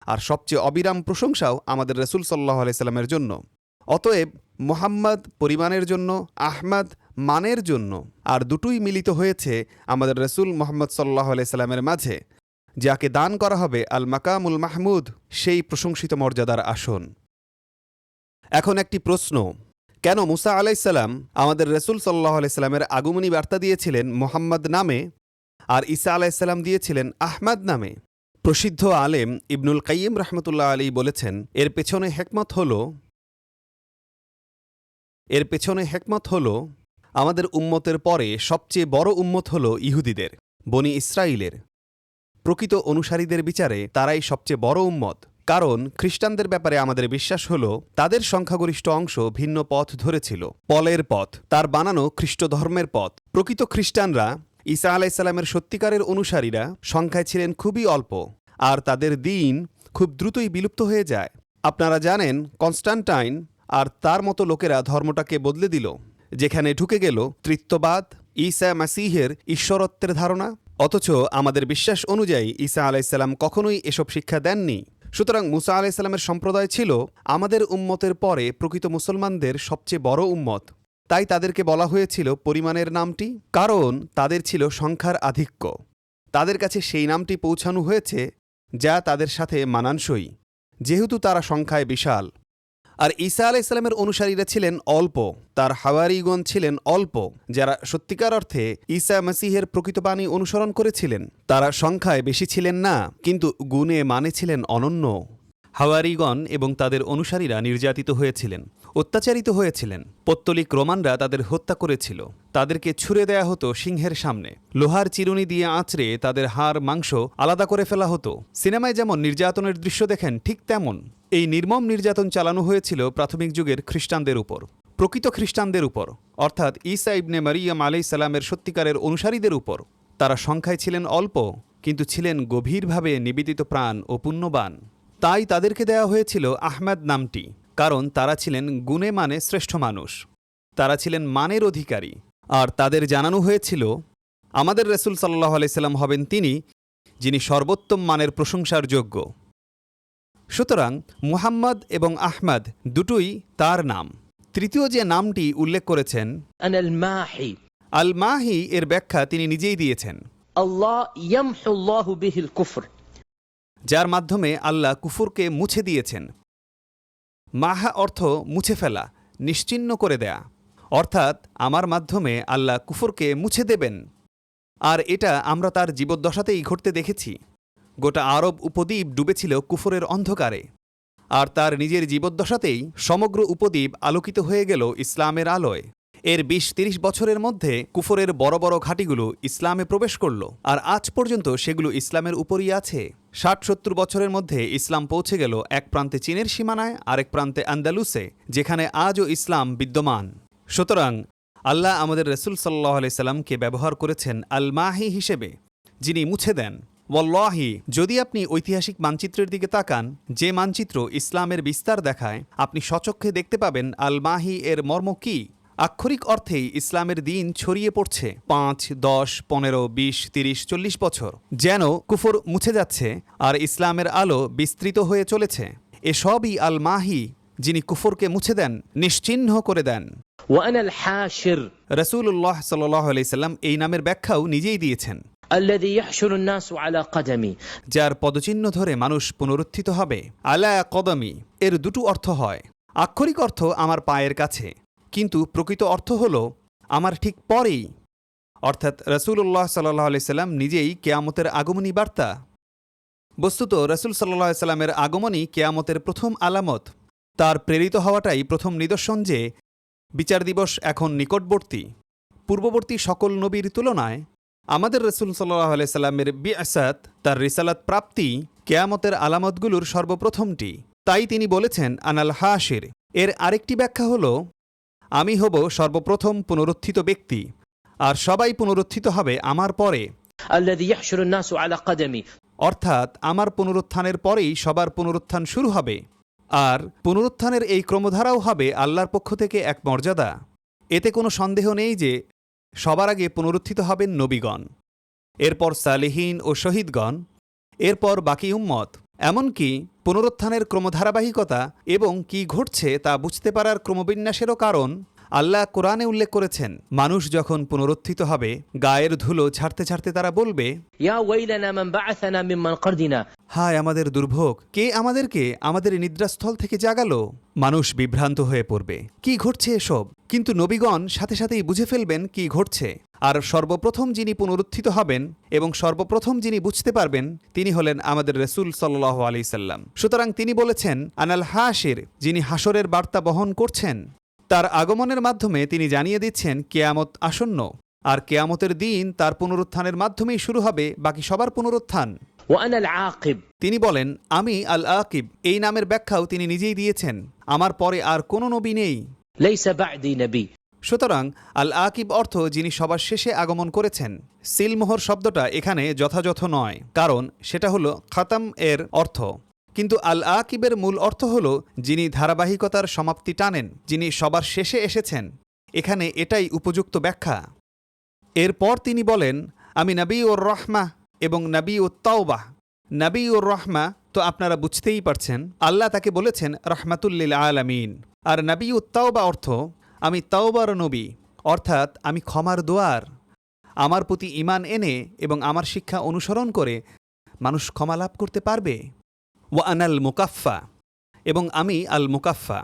আর সবচেয়ে অবিরাম প্রশংসাও আমাদের রাসূল সাল্লাল্লাহু আলাইহি সাল্লামের জন্য। অতএব মুহাম্মদ পরিমাণের জন্য, আহমদ মানের জন্য, আর দুটোই মিলিত হয়েছে আমাদের রাসূল মুহাম্মদ সাল্লাল্লাহু আলাইহি সাল্লামের মাঝে, যাকে দান করা হবে আল মাকামুল মাহমুদ, সেই প্রশংসিত মর্যাদার আসন। এখন একটি প্রশ্ন, কেন মুসা আলাইহিস সালাম আমাদের রাসূল সাল্লাল্লাহু আলাইহি সাল্লামের আগমনী বার্তা দিয়েছিলেন মুহাম্মদ নামে, আর ঈসা আলাইহিস সালাম দিয়েছিলেন আহমদ নামে? প্রসিদ্ধ আলেম ইবনুল কাইয়িম রাহমাতুল্লাহ আলাইহি বলেছেন, এর পেছনে হেকমত হল আমাদের উম্মতের পরে সবচেয়ে বড় উম্মত হল ইহুদিদের, বনি ইসরাইলের। প্রকৃত অনুসারীদের বিচারে তারাই সবচেয়ে বড় উম্মত। কারণ খ্রিস্টানদের ব্যাপারে আমাদের বিশ্বাস হল তাদের সংখ্যাগরিষ্ঠ অংশ ভিন্ন পথ ধরেছিল, পলের পথ, তার বানানো খ্রিস্ট ধর্মের পথ। প্রকৃত খ্রিস্টানরা, ঈসা আলাইহিস সালামের সত্যিকারের অনুসারীরা সংখ্যায় ছিলেন খুবই অল্প, আর তাদের দিন খুব দ্রুতই বিলুপ্ত হয়ে যায়। আপনারা জানেন কনস্টান্টাইন আর তার মতো লোকেরা ধর্মটাকে বদলে দিল, যেখানে ঢুকে গেল তৃত্ববাদ, ঈসা মাসীহের ঈশ্বরত্বের ধারণা। অথচ আমাদের বিশ্বাস অনুযায়ী ঈসা আলাইহিস সালাম কখনোই এসব শিক্ষা দেননি। সুতরাং মুসা আলাইহিস সালামের সম্প্রদায় ছিল আমাদের উম্মতের পরে প্রকৃত মুসলমানদের সবচেয়ে বড় উম্মত। তাই তাদেরকে বলা হয়েছিল পরিমাণের নামটি, কারণ তাদের ছিল সংখ্যার আধিক্য। তাদের কাছে সেই নামটি পৌঁছানো হয়েছে যা তাদের সাথে মানানসই, যেহেতু তারা সংখ্যায় বিশাল। আর ঈসা আলাইহিস সালামের অনুসারীরা ছিলেন অল্প, তার হাওয়ারিগণ ছিলেন অল্প, যারা সত্যিকার অর্থে ঈসা মসীহের প্রকৃত বাণী অনুসরণ করেছিলেন। তারা সংখ্যায় বেশি ছিলেন না, কিন্তু গুণে মানে ছিলেন অনন্য। হাওয়ারিগণ এবং তাদের অনুসারীরা নির্যাতিত হয়েছিলেন, অত্যাচারিত হয়েছিলেন। পৌত্তলিক রোমানরা তাদের হত্যা করেছিল, তাদেরকে ছুঁড়ে দেয়া হতো সিংহের সামনে, লোহার চিরুনি দিয়ে আঁচড়ে তাদের হাড় মাংস আলাদা করে ফেলা হতো। সিনেমায় যেমন নির্যাতনের দৃশ্য দেখেন, ঠিক তেমন এই নির্মম নির্যাতন চালানো হয়েছিল প্রাথমিক যুগের খ্রিস্টানদের উপর, প্রকৃত খ্রিস্টানদের উপর, অর্থাৎ ঈসা ইবনে মারিয়াম আলাইহিস সালামের সত্যিকারের অনুসারীদের উপর। তারা সংখ্যায় ছিলেন অল্প, কিন্তু ছিলেন গভীরভাবে নিবেদিত প্রাণ ও পুণ্যবান। তাই তাদেরকে দেয়া হয়েছিল আহমদ নামটি, কারণ তারা ছিলেন গুণে মানে শ্রেষ্ঠ মানুষ, তারা ছিলেন মানের অধিকারী। আর তাদের জানানো হয়েছিল আমাদের রাসূল সাল্লাল্লাহু আলাইহি সাল্লাম হবেন তিনি যিনি সর্বোত্তম মানের প্রশংসার যোগ্য। সুতরাং মুহাম্মদ এবং আহমদ দুটোই তার নাম। তৃতীয় যে নামটি উল্লেখ করেছেন আল মাহি, এর ব্যাখ্যা তিনি নিজেই দিয়েছেন, যার মাধ্যমে আল্লাহ কুফরকে মুছে দিয়েছেন। মাহা অর্থ মুছে ফেলা, নিশ্চিহ্ন করে দেয়া, অর্থাৎ আমার মাধ্যমে আল্লাহ কুফরকে মুছে দেবেন। আর এটা আমরা তার জীবদ্দশাতেই ঘটতে দেখেছি। গোটা আরব উপদ্বীপ ডুবেছিল কুফরের অন্ধকারে, আর তার নিজের জীবদ্দশাতেই সমগ্র উপদ্বীপ আলোকিত হয়ে গেল ইসলামের আলোয়। এর ২০-৩০ বছরের মধ্যে কুফরের বড় বড় ঘাঁটিগুলো ইসলামে প্রবেশ করল, আর আজ পর্যন্ত সেগুলো ইসলামের উপরই আছে। ৬০-৭০ বছরের মধ্যে ইসলাম পৌঁছে গেল এক প্রান্তে চীনের সীমানায়, আরেক প্রান্তে আন্দালুসে, যেখানে আজও ইসলাম বিদ্যমান। সুতরাং আল্লাহ আমাদের রাসূল সাল্লাল্লাহু আলাইহি সাল্লামকে ব্যবহার করেছেন আল মাহি হিসেবে, যিনি মুছে দেন। ওয়াল্লাহি, যদি আপনি ঐতিহাসিক মানচিত্রের দিকে তাকান, যে মানচিত্র ইসলামের বিস্তার দেখায়, আপনি স্বচক্ষে দেখতে পাবেন আল মাহি এর মর্ম কী। আক্ষরিক অর্থেই ইসলামের দিন ছড়িয়ে পড়ছে ৫, ১০, ১৫, ২০, ৩০, ৪০ বছর, যেন কুফর মুছে যাচ্ছে আর ইসলামের আলো বিস্তৃত হয়ে চলেছে। এসবই আল মাহি, যিনি কুফরকে মুছে দেন, নিশ্চিহ্ন করে দেন। রাসূলুল্লাহ সাল্লাল্লাহু আলাইহি সাল্লাম এই নামের ব্যাখ্যাও নিজেই দিয়েছেন, যার পদচিহ্ন ধরে মানুষ পুনরুত্থিত হবে। আলা কদমি এর দুটো অর্থ হয়। আক্ষরিক অর্থ আমার পায়ের কাছে, কিন্তু প্রকৃত অর্থ হল আমার ঠিক পরেই, অর্থাৎ রাসূলুল্লাহ সাল্লাল্লাহু আলাইহি সাল্লাম নিজেই কিয়ামতের আগমনী বার্তা। বস্তুত রাসূল সাল্লাল্লাহু আলাইহি সাল্লামের আগমনই কিয়ামতের প্রথম আলামত। তার প্রেরিত হওয়াটাই প্রথম নিদর্শন যে বিচার দিবস এখন নিকটবর্তী। পূর্ববর্তী সকল নবীর তুলনায় আমাদের রাসূল সাল্লাল্লাহু আলাইহি সাল্লামের বিআসাত, তার রিসালাত প্রাপ্তি কিয়ামতের আলামতগুলোর সর্বপ্রথমটি। তাই তিনি বলেছেন আনাল হাশির, এর আরেকটি ব্যাখ্যা হল, আমি হব সর্বপ্রথম পুনরুত্থিত ব্যক্তি, আর সবাই পুনরুত্থিত হবে আমার পরে। الذي يحشر الناس على قدمي অর্থাৎ আমার পুনরুত্থানের পরেই সবার পুনরুত্থান শুরু হবে। আর পুনরুত্থানের এই ক্রমধারাও হবে আল্লাহর পক্ষ থেকে এক মর্যাদা। এতে কোনো সন্দেহ নেই যে সবার আগে পুনরুত্থিত হবেন নবীগণ, এরপর সালেহীন ও শহীদগণ, এরপর বাকি উম্মত। এমনকি পুনরুত্থানের ক্রমধারাবাহিকতা এবং কি ঘটছে তা বুঝতে পারার ক্রমবিন্যাসেরও কারণ আল্লাহ কোরআনে উল্লেখ করেছেন। মানুষ যখন পুনরুত্থিত হবে, গায়ের ধুলো ছাড়তে ছাড়তে তারা বলবে, يا ويلنا من بعثنا من مرقدنا হায় আমাদের দুর্ভোগ, কে আমাদেরকে আমাদের নিদ্রাস্থল থেকে জাগালো। মানুষ বিভ্রান্ত হয়ে পড়বে, কি ঘটছে এসব। কিন্তু নবীগণ সাথে সাথেই বুঝে ফেলবেন কি ঘটছে। আর সর্বপ্রথম যিনি পুনরুত্থিত হবেন এবং সর্বপ্রথম যিনি বুঝতে পারবেন তিনি হলেন আমাদের রসুল সাল্লাল্লাহু আলাইহি সাল্লাম। সুতরাং তিনি বলেছেন, আনাল হাশির, যিনি হাসরের বার্তা বহন করছেন। তার আগমনের মাধ্যমে তিনি জানিয়ে দিচ্ছেন কেয়ামত আসন্ন, আর কেয়ামতের দিন তার পুনরুত্থানের মাধ্যমেই শুরু হবে বাকি সবার পুনরুত্থান। وأنا العاقب তিনি বলেন, আমি আল আকিব, এই নামের ব্যাখ্যাও তিনি নিজেই দিয়েছেন, আমার পরে আর কোনো নবী নেই। ليس بعدي نبي সুতরাং আল আকিব অর্থ যিনি সবার শেষে আগমন করেছেন। সিলমোহর শব্দটা এখানে যথাযথ নয়, কারণ সেটা হলো খাতাম এর অর্থ। কিন্তু আল আকিবের মূল অর্থ হল যিনি ধারাবাহিকতার সমাপ্তি টানেন, যিনি সবার শেষে এসেছেন। এখানে এটাই উপযুক্ত ব্যাখ্যা। এরপর তিনি বলেন, আমি নবী ওর রহমা এবং নবী ও তাওবাহ। নবী ওর রহমা তো আপনারা বুঝতেই পারছেন, আল্লাহ তাকে বলেছেন রহমাতুল্লিল আলামিন। আর নবী ও তাওবা অর্থ আমি তাওবার নবী, অর্থাৎ আমি ক্ষমার দোয়ার। আমার প্রতি ঈমান এনে এবং আমার শিক্ষা অনুসরণ করে মানুষ ক্ষমা লাভ করতে পারবে। ওয়া আনাল মুকাফফা, এবং আমি আল মুকাফফা।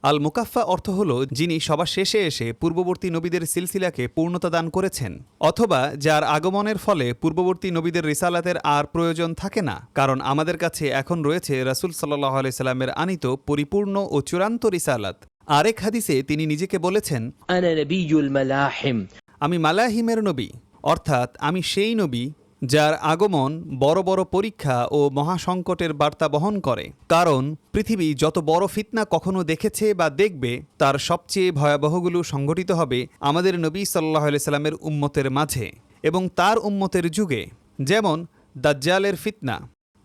আল মুকাফফা অর্থ হল যিনি সবার শেষে এসে পূর্ববর্তী নবীদের সিলসিলাকে পূর্ণতা দান করেছেন, অথবা যার আগমনের ফলে পূর্ববর্তী নবীদের রিসালাতের আর প্রয়োজন থাকে না, কারণ আমাদের কাছে এখন রয়েছে রাসূল সাল্লাল্লাহু আলাইহি সাল্লামের আনিত পরিপূর্ণ ও চূড়ান্ত রিসালাত। আরেক হাদিসে তিনি নিজেকে বলেছেন, أنا نبي الملاحم আমি মালাহিমের নবী, অর্থাৎ আমি সেই নবী যার আগমন বড় বড় পরীক্ষা ও মহাসংকটের বার্তা বহন করে। কারণ পৃথিবী যত বড় ফিতনা কখনো দেখেছে বা দেখবে, তার সবচেয়ে ভয়াবহগুলো সংঘটিত হবে আমাদের নবী সাল্লাল্লাহু আলাইহি সাল্লামের উম্মতের মাঝে এবং তার উম্মতের যুগে। যেমন দাজ্জালের ফিতনা,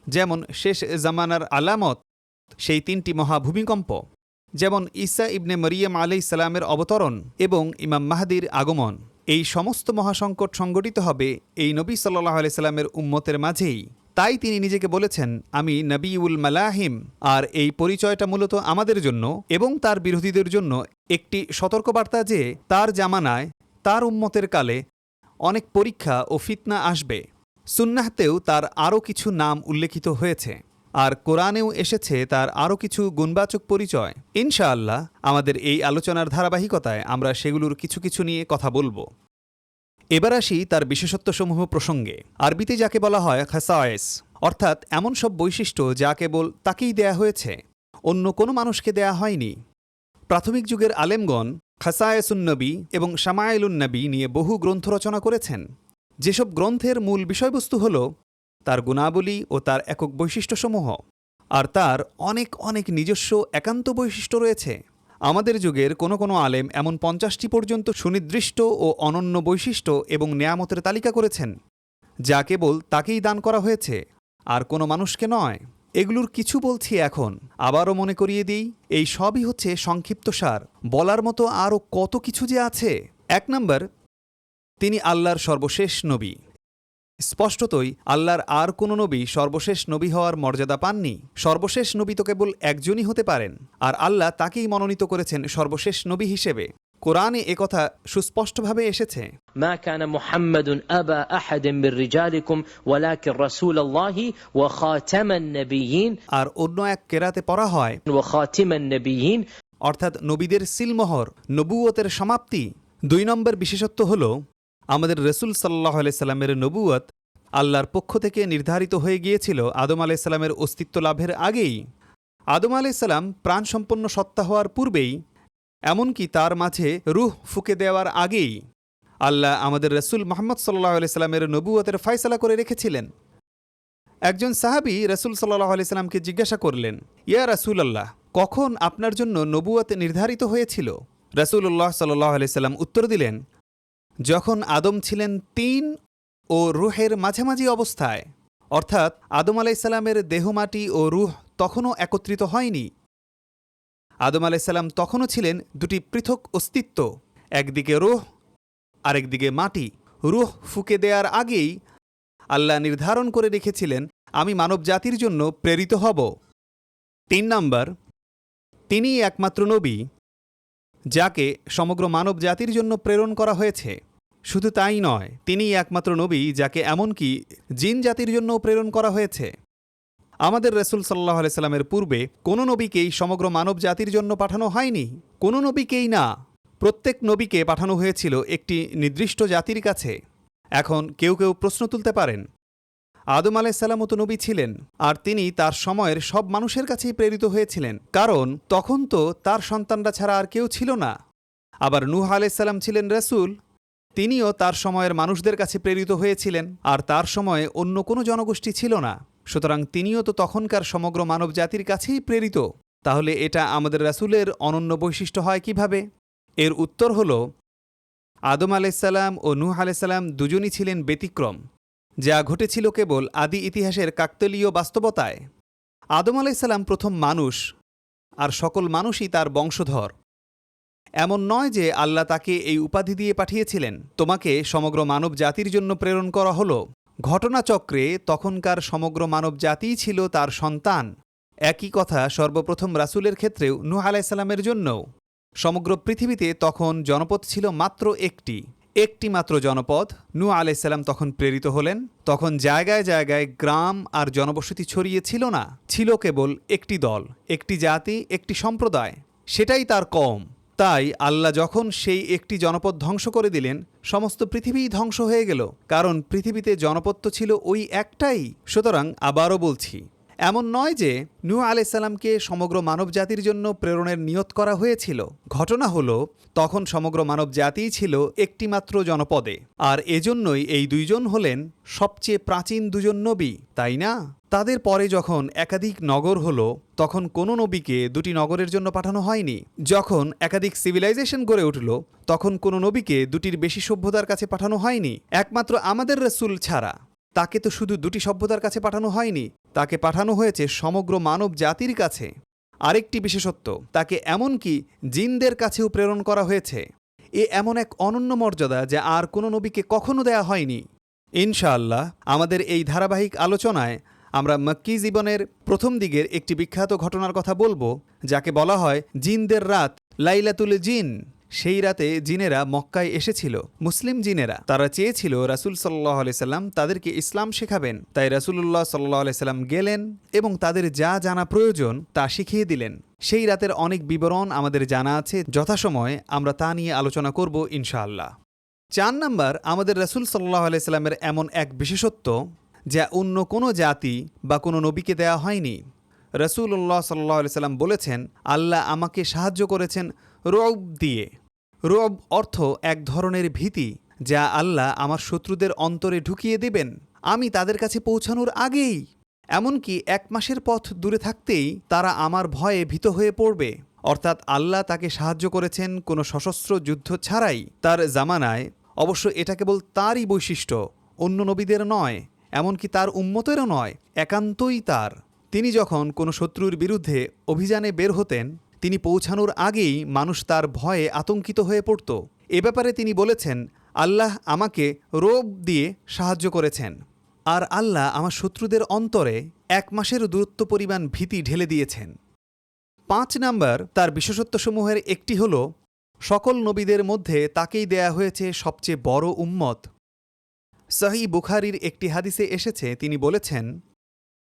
যেমন শেষ জামানার আলামত সেই 3টি মহাভূমিকম্প, যেমন ঈসা ইবনে মরিয়ম আলাইহিস সালামের অবতরণ এবং ইমাম মাহদির আগমন। এই সমস্ত মহাসংকট সংঘটিত হবে এই নবী সাল্লাল্লাহু আলাইহি সাল্লামের উম্মতের মাঝেই। তাই তিনি নিজেকে বলেছেন, আমি নবীউল মালাহিম। আর এই পরিচয়টা মূলত আমাদের জন্য এবং তার বিরোধীদের জন্য একটি সতর্কবার্তা যে তার জামানায়, তার উম্মতের কালে অনেক পরীক্ষা ও ফিতনা আসবে। সুন্নাহতেও তার আরও কিছু নাম উল্লেখিত হয়েছে, আর কোরআনেও এসেছে তার আরও কিছু গুণবাচক পরিচয়। ইনশাআল্লাহ আমাদের এই আলোচনার ধারাবাহিকতায় আমরা সেগুলোর কিছু কিছু নিয়ে কথা বলবো। এবার আসি তার বিশেষত্বসমূহ প্রসঙ্গে। আরবিতে যাকে বলা হয় খাসায়েস, অর্থাৎ এমন সব বৈশিষ্ট্য যা কেবল তাকেই দেয়া হয়েছে, অন্য কোনো মানুষকে দেয়া হয়নি। প্রাথমিক যুগের আলেমগণ খাসায়েসুন নবী এবং শামায়েলুন নবী নিয়ে বহু গ্রন্থ রচনা করেছেন, যেসব গ্রন্থের মূল বিষয়বস্তু হল তার গুণাবলী ও তার একক বৈশিষ্ট্যসমূহ। আর তার অনেক অনেক নিজস্ব একান্ত বৈশিষ্ট্য রয়েছে। আমাদের যুগের কোনো কোনো আলেম এমন 50টি পর্যন্ত সুনির্দিষ্ট ও অনন্য বৈশিষ্ট্য এবং নেয়ামতের তালিকা করেছেন, যা কেবল তাকেই দান করা হয়েছে, আর কোনো মানুষকে নয়। এগুলোর কিছু বলছি এখন, আবারও মনে করিয়ে দিই, এই সবই হচ্ছে সংক্ষিপ্তসার। বলার মতো আরও কত কিছু যে আছে। 1 নম্বর, তিনি আল্লাহর সর্বশেষ নবী। স্পষ্টতই আল্লাহর আর কোনো নবী সর্বশেষ নবী হওয়ার মর্যাদা পাননি। সর্বশেষ নবী তো কেবল একজনই হতে পারেন, আর আল্লাহ তাকেই মনোনীত করেছেন সর্বশেষ নবী হিসেবে। কোরআনে একথা সুস্পষ্টভাবে এসেছে, ما كان محمد أبا أحد من رجالكم ولكن رسول الله وخاتم النبيين। আর অন্য এক কেরাতে পড়া হয় وخاتم النبيين, অর্থাৎ নবীদের সিলমোহর, নবুয়তের সমাপ্তি। 2 নম্বর বিশেষত্ব হল আমাদের রসুল সাল্লাল্লাহু আলাইহি সাল্লামের নবুয়ত আল্লাহর পক্ষ থেকে নির্ধারিত হয়ে গিয়েছিল আদম আলাইহিস সালামের অস্তিত্ব লাভের আগেই। আদম আলাইহিস সালাম প্রাণসম্পন্ন সত্তা হওয়ার পূর্বেই, এমনকি তার মাঝে রূহ ফুঁকে দেওয়ার আগেই আল্লাহ আমাদের রসুল মুহাম্মদ সাল্লাল্লাহু আলাইহি সাল্লামের নবুয়তের ফয়সালা করে রেখেছিলেন। একজন সাহাবী রসুল সাল্লাল্লাহু আলাইহি সাল্লামকে জিজ্ঞাসা করলেন, ইয়া রাসূলুল্লাহ, কখন আপনার জন্য নবুয়ত নির্ধারিত হয়েছিল? রাসূলুল্লাহ সাল্লাল্লাহু আলাইহি সাল্লাম উত্তর দিলেন, যখন আদম ছিলেন তিন ও রুহের মাঝামাঝি অবস্থায়, অর্থাৎ আদম আলাইসাল্লামের দেহমাটি ও রুহ তখনও একত্রিত হয়নি। আদম আলাইসাল্লাম তখনও ছিলেন দুটি পৃথক অস্তিত্ব, একদিকে রুহ আরেকদিকে মাটি। রুহ ফুঁকে দেওয়ার আগেই আল্লাহ নির্ধারণ করে রেখেছিলেন, আমি মানব জাতির জন্য প্রেরিত হব। 3 নম্বর, তিনিই একমাত্র নবী যাকে সমগ্র মানব জাতির জন্য প্রেরণ করা হয়েছে। শুধু তাই নয়, তিনিই একমাত্র নবী যাকে এমনকি জিন জাতির জন্যও প্রেরণ করা হয়েছে। আমাদের রাসূল সাল্লাল্লাহু আলাইহি সাল্লামের পূর্বে কোনো নবীকেই সমগ্র মানব জাতির জন্য পাঠানো হয়নি, কোনো নবীকেই না। প্রত্যেক নবীকে পাঠানো হয়েছিল একটি নির্দিষ্ট জাতির কাছে। এখন কেউ কেউ প্রশ্ন তুলতে পারেন, আদম আলাইহিসসালামও তো নবী ছিলেন, আর তিনি তার সময়ের সব মানুষের কাছেই প্রেরিত হয়েছিলেন, কারণ তখন তো তার সন্তানরা ছাড়া আর কেউ ছিল না। আবার নূহ আলাইহিসসালাম ছিলেন রাসূল, তিনিও তার সময়ের মানুষদের কাছে প্রেরিত হয়েছিলেন, আর তার সময়ে অন্য কোনো জনগোষ্ঠী ছিল না। সুতরাং তিনিও তো তখনকার সমগ্র মানব জাতির কাছেই প্রেরিত। তাহলে এটা আমাদের রাসূলের অনন্য বৈশিষ্ট্য হয় কিভাবে? এর উত্তর হল, আদম আলাইহিসসালাম ও নূহ আলাইহিসসালাম দুজনই ছিলেন ব্যতিক্রম, যা ঘটেছিল কেবল আদি ইতিহাসের কাকতালীয় বাস্তবতায়। আদম আলাইহিসসালাম প্রথম মানুষ, আর সকল মানুষই তার বংশধর। এমন নয় যে আল্লাহ তাকে এই উপাধি দিয়ে পাঠিয়েছিলেন, তোমাকে সমগ্র মানব জাতির জন্য প্রেরণ করা হলো। ঘটনাচক্রে তখনকার সমগ্র মানব জাতিই ছিল তার সন্তান। একই কথা সর্বপ্রথম রাসূলের ক্ষেত্রেও নূহ আলাইহিসসালামের জন্যও। সমগ্র পৃথিবীতে তখন জনপদ ছিল মাত্র একটি মাত্র জনপদ। নূহ আলাইহিসসালাম তখন প্রেরিত হলেন। তখন জায়গায় জায়গায় গ্রাম আর জনবসতি ছড়িয়ে ছিল না, ছিল কেবল একটি দল, একটি জাতি, একটি সম্প্রদায়, সেটাই তার কওম। তাই আল্লাহ যখন সেই একটি জনপদ ধ্বংস করে দিলেন, সমস্ত পৃথিবীই ধ্বংস হয়ে গেল, কারণ পৃথিবীতে জনপদ তো ছিল ওই একটাই। সুতরাং আবারও বলছি, এমন নয় যে নূহ আলাইহিসসালামকে সমগ্র মানব জাতির জন্য প্রেরণের নিয়ত করা হয়েছিল। ঘটনা হলো, তখন সমগ্র মানব জাতিই ছিল একটিমাত্র জনপদে, আর এজন্যই এই দুইজন হলেন সবচেয়ে প্রাচীন দুজন নবী, তাই না? তাদের পরে যখন একাধিক নগর হলো, তখন কোনো নবীকে দুটি নগরের জন্য পাঠানো হয়নি। যখন একাধিক সিভিলাইজেশন গড়ে উঠল, তখন কোনো নবীকে দুটির বেশি সভ্যতার কাছে পাঠানো হয়নি। একমাত্র আমাদের রাসূল ছাড়া তাকে তো শুধু দুটি সভ্যতার কাছে পাঠানো হয়নি, তাকে পাঠানো হয়েছে সমগ্র মানব জাতির কাছে। আরেকটি বিশেষত্ব, তাকে এমনকি জিনদের কাছেও প্রেরণ করা হয়েছে। এমন এক অনন্য মর্যাদা যা আর কোনো নবীকে কখনো দেয়া হয়নি। ইনশাআল্লাহ আমাদের এই ধারাবাহিক আলোচনায় আমরা মক্কি জীবনের প্রথম দিকের একটি বিখ্যাত ঘটনার কথা বলবো, যাকে বলা হয় জিনদের রাত, লাইলাতুল জিন। সেই রাতে জিনেরা মক্কায় এসেছিল, মুসলিম জিনেরা। তারা চেয়েছিল রাসূল সাল্লাল্লাহু আলাইহি সাল্লাম তাদেরকে ইসলাম শেখাবেন। তাই রাসূলুল্লাহ সাল্লাল্লাহু আলাইহি সাল্লাম গেলেন এবং তাদের যা জানা প্রয়োজন তা শিখিয়ে দিলেন। সেই রাতের অনেক বিবরণ আমাদের জানা আছে, যথাসময়ে আমরা তা নিয়ে আলোচনা করব ইনশাআল্লাহ। 4 নম্বর, আমাদের রাসূল সাল্লাল্লাহু আলাইহি সাল্লামের এমন এক বিশেষত্ব যা অন্য কোনো জাতি বা কোনো নবীকে দেয়া হয়নি। রাসূলুল্লাহ সাল্লাল্লাহু আলাইহি সাল্লাম বলেছেন, আল্লাহ আমাকে সাহায্য করেছেন রুব দিয়ে। রুব অর্থ এক ধরনের ভীতি, যা আল্লাহ আমার শত্রুদের অন্তরে ঢুকিয়ে দেবেন আমি তাদের কাছে পৌঁছানোর আগেই। এমনকি 1 মাসের পথ দূরে থাকতেই তারা আমার ভয়ে ভীত হয়ে পড়বে। অর্থাৎ আল্লাহ তাকে সাহায্য করেছেন কোনো সশস্ত্র যুদ্ধ ছাড়াই তার জামানায়। অবশ্য এটা কেবল তারই বৈশিষ্ট্য, অন্য নবীদের নয়, এমনকি তার উম্মতেরও নয়, একান্তই তার। তিনি যখন কোনো শত্রুর বিরুদ্ধে অভিযানে বের হতেন, তিনি পৌঁছানোর আগেই মানুষ তার ভয়ে আতঙ্কিত হয়ে পড়ত। এ ব্যাপারে তিনি বলেছেন, আল্লাহ আমাকে রোব দিয়ে সাহায্য করেছেন, আর আল্লাহ আমার শত্রুদের অন্তরে 1 মাসের দূরত্ব পরিমাণ ভীতি ঢেলে দিয়েছেন। 5 নম্বর, তার বিশেষত্বসমূহের একটি হল, সকল নবীদের মধ্যে তাকেই দেয়া হয়েছে সবচেয়ে বড় উম্মত। সহিহ বুখারীর একটি হাদিসে এসেছে, তিনি বলেছেন,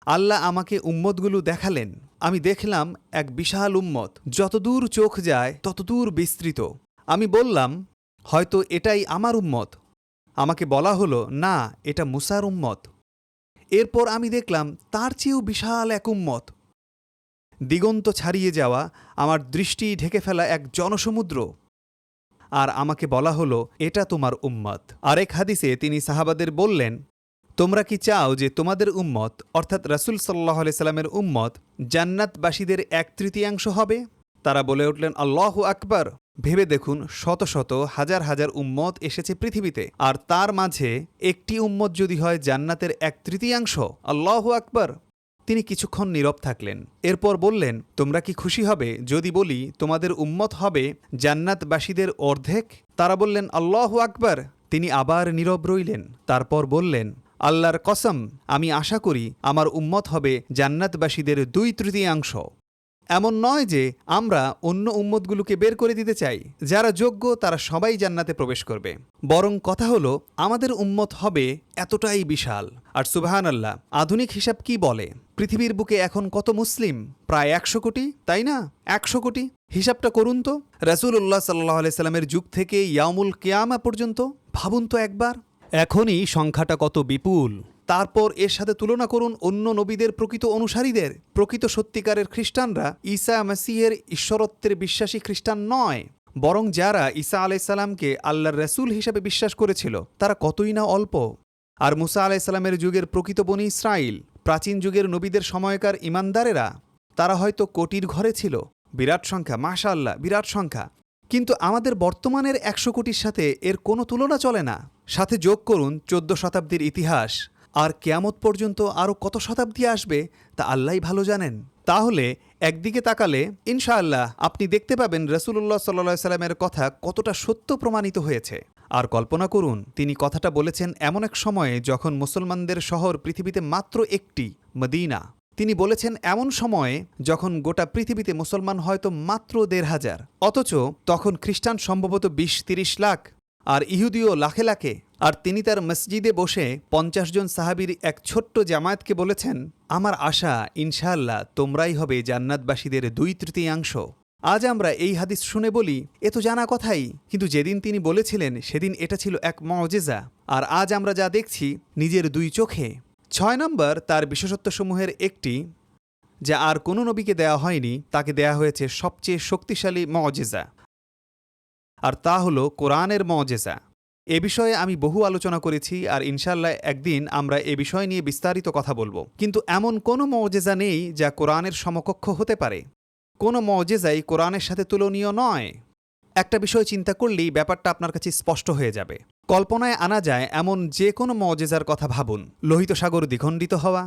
আল্লাহ আমাকে উম্মতগুলো দেখালেন। আমি দেখলাম এক বিশাল উম্মত, যতদূর চোখ যায় ততদূর বিস্তৃত। আমি বললাম, হয়তো এটাই আমার উম্মত। আমাকে বলা হলো, না, এটা মুসার উম্মত। এরপর আমি দেখলাম তার চেয়েও বিশাল এক উম্মত, দিগন্ত ছাড়িয়ে যাওয়া, আমার দৃষ্টি ঢেকে ফেলা এক জনসমুদ্র। আর আমাকে বলা হলো, এটা তোমার উম্মত। আরেক হাদিসে তিনি সাহাবাদের বললেন, তোমরা কি চাও যে তোমাদের উম্মত অর্থাৎ রাসূল সাল্লাল্লাহু আলাইহি সাল্লামের উম্মত জান্নাতবাসীদের 1/3 হবে? তারা বলে উঠলেন, আল্লাহু আকবার। ভেবে দেখুন, শত শত হাজার হাজার উম্মত এসেছে পৃথিবীতে, আর তার মাঝে একটি উম্মত যদি হয় জান্নাতের 1/3, আল্লাহু আকবার। তিনি কিছুক্ষণ নীরব থাকলেন, এরপর বললেন, তোমরা কি খুশি হবে যদি বলি তোমাদের উম্মত হবে জান্নাতবাসীদের অর্ধেক? তারা বললেন, আল্লাহু আকবার। তিনি আবার নীরব রইলেন, তারপর বললেন, আল্লাহর কসম, আমি আশা করি আমার উম্মত হবে জান্নাতবাসীদের 2/3। এমন নয় যে আমরা অন্য উম্মতগুলোকে বের করে দিতে চাই, যারা যোগ্য তারা সবাই জান্নাতে প্রবেশ করবে, বরং কথা হলো আমাদের উম্মত হবে এতটাই বিশাল। আর সুবহানাল্লাহ, আধুনিক হিসাব কি বলে? পৃথিবীর বুকে এখন কত মুসলিম? প্রায় 100 কোটি, তাই না? 100 কোটি। হিসাবটা করুন তো, রাসূলুল্লাহ সাল্লাল্লাহু আলাইহি সাল্লামের যুগ থেকে ইয়াউমুল কিয়ামা পর্যন্ত। ভাবুন তো একবার, এখনই সংখ্যাটা কত বিপুল। তারপর এর সাথে তুলনা করুন অন্য নবীদের প্রকৃত অনুসারীদের। প্রকৃত সত্যিকারের খ্রিস্টানরা ঈসা মসীহের ঈশ্বরত্বের বিশ্বাসী খ্রিস্টান নয়, বরং যারা ঈসা আলাইহিস সালামকে আল্লাহর রাসূল হিসেবে বিশ্বাস করেছিল তারা কতই না অল্প। আর মুসা আলাইহিস সালামের যুগের প্রকৃত বনী ইসরাইল, প্রাচীন যুগের নবীদের সময়কার ইমানদারেরা, তারা হয়তো কোটির ঘরে ছিল। বিরাট সংখ্যা, মাশাআল্লাহ, বিরাট সংখ্যা। কিন্তু আমাদের বর্তমানের 100 কোটির সাথে এর কোনো তুলনা চলে না। সাথে যোগ করুন 14 শতাব্দীর ইতিহাস, আর কিয়ামত পর্যন্ত আরও কত শতাব্দী আসবে তা আল্লাহই ভালো জানেন। তাহলে একদিকে তাকালে ইনশাআল্লাহ আপনি দেখতে পাবেন রাসূলুল্লাহ সাল্লাল্লাহু আলাইহি সাল্লামের কথা কতটা সত্য প্রমাণিত হয়েছে। আর কল্পনা করুন, তিনি কথাটা বলেছেন এমন এক সময়ে যখন মুসলমানদের শহর পৃথিবীতে মাত্র একটি, মদিনা। তিনি বলেছেন এমন সময়ে যখন গোটা পৃথিবীতে মুসলমান হয়তো মাত্র 1,500, অথচ তখন খ্রিস্টান সম্ভবত 20-30 লাখ, আর ইহুদিও লাখে লাখে। আর তিনি তার মসজিদে বসে 50 জন সাহাবীর এক ছোট্ট জামায়াতকে বলেছেন, আমার আশা ইনশাআল্লাহ তোমরাই হবে জান্নাতবাসীদের 2/3। আজ আমরা এই হাদিস শুনে বলি এ তো জানা কথাই, কিন্তু যেদিন তিনি বলেছিলেন সেদিন এটা ছিল এক মুআজিজা। আর আজ আমরা যা দেখছি নিজের 2 চোখে। 6 নম্বর, তার বিশেষত্বসমূহের একটি যা আর কোনো নবীকে দেয়া হয়নি, তাকে দেয়া হয়েছে সবচেয়ে শক্তিশালী মুআজিজা, আর তা হলো কোরআনের মুআজিজা। এ বিষয়ে আমি বহু আলোচনা করেছি, আর ইনশাআল্লাহ একদিন আমরা এ বিষয় নিয়ে বিস্তারিত কথা বলবো। কিন্তু এমন কোনো মুআজিজা নেই যা কোরআনের সমকক্ষ হতে পারে। কোনো মুআজিজাই কোরআনের সাথে তুলনীয় নয়। একটা বিষয় চিন্তা করলেই ব্যাপারটা আপনার কাছে স্পষ্ট হয়ে যাবে। কল্পনায় আনা যায় এমন যে কোনো মুআজিজার কথা ভাবুন। লোহিত সাগর দ্বিখণ্ডিত হওয়া,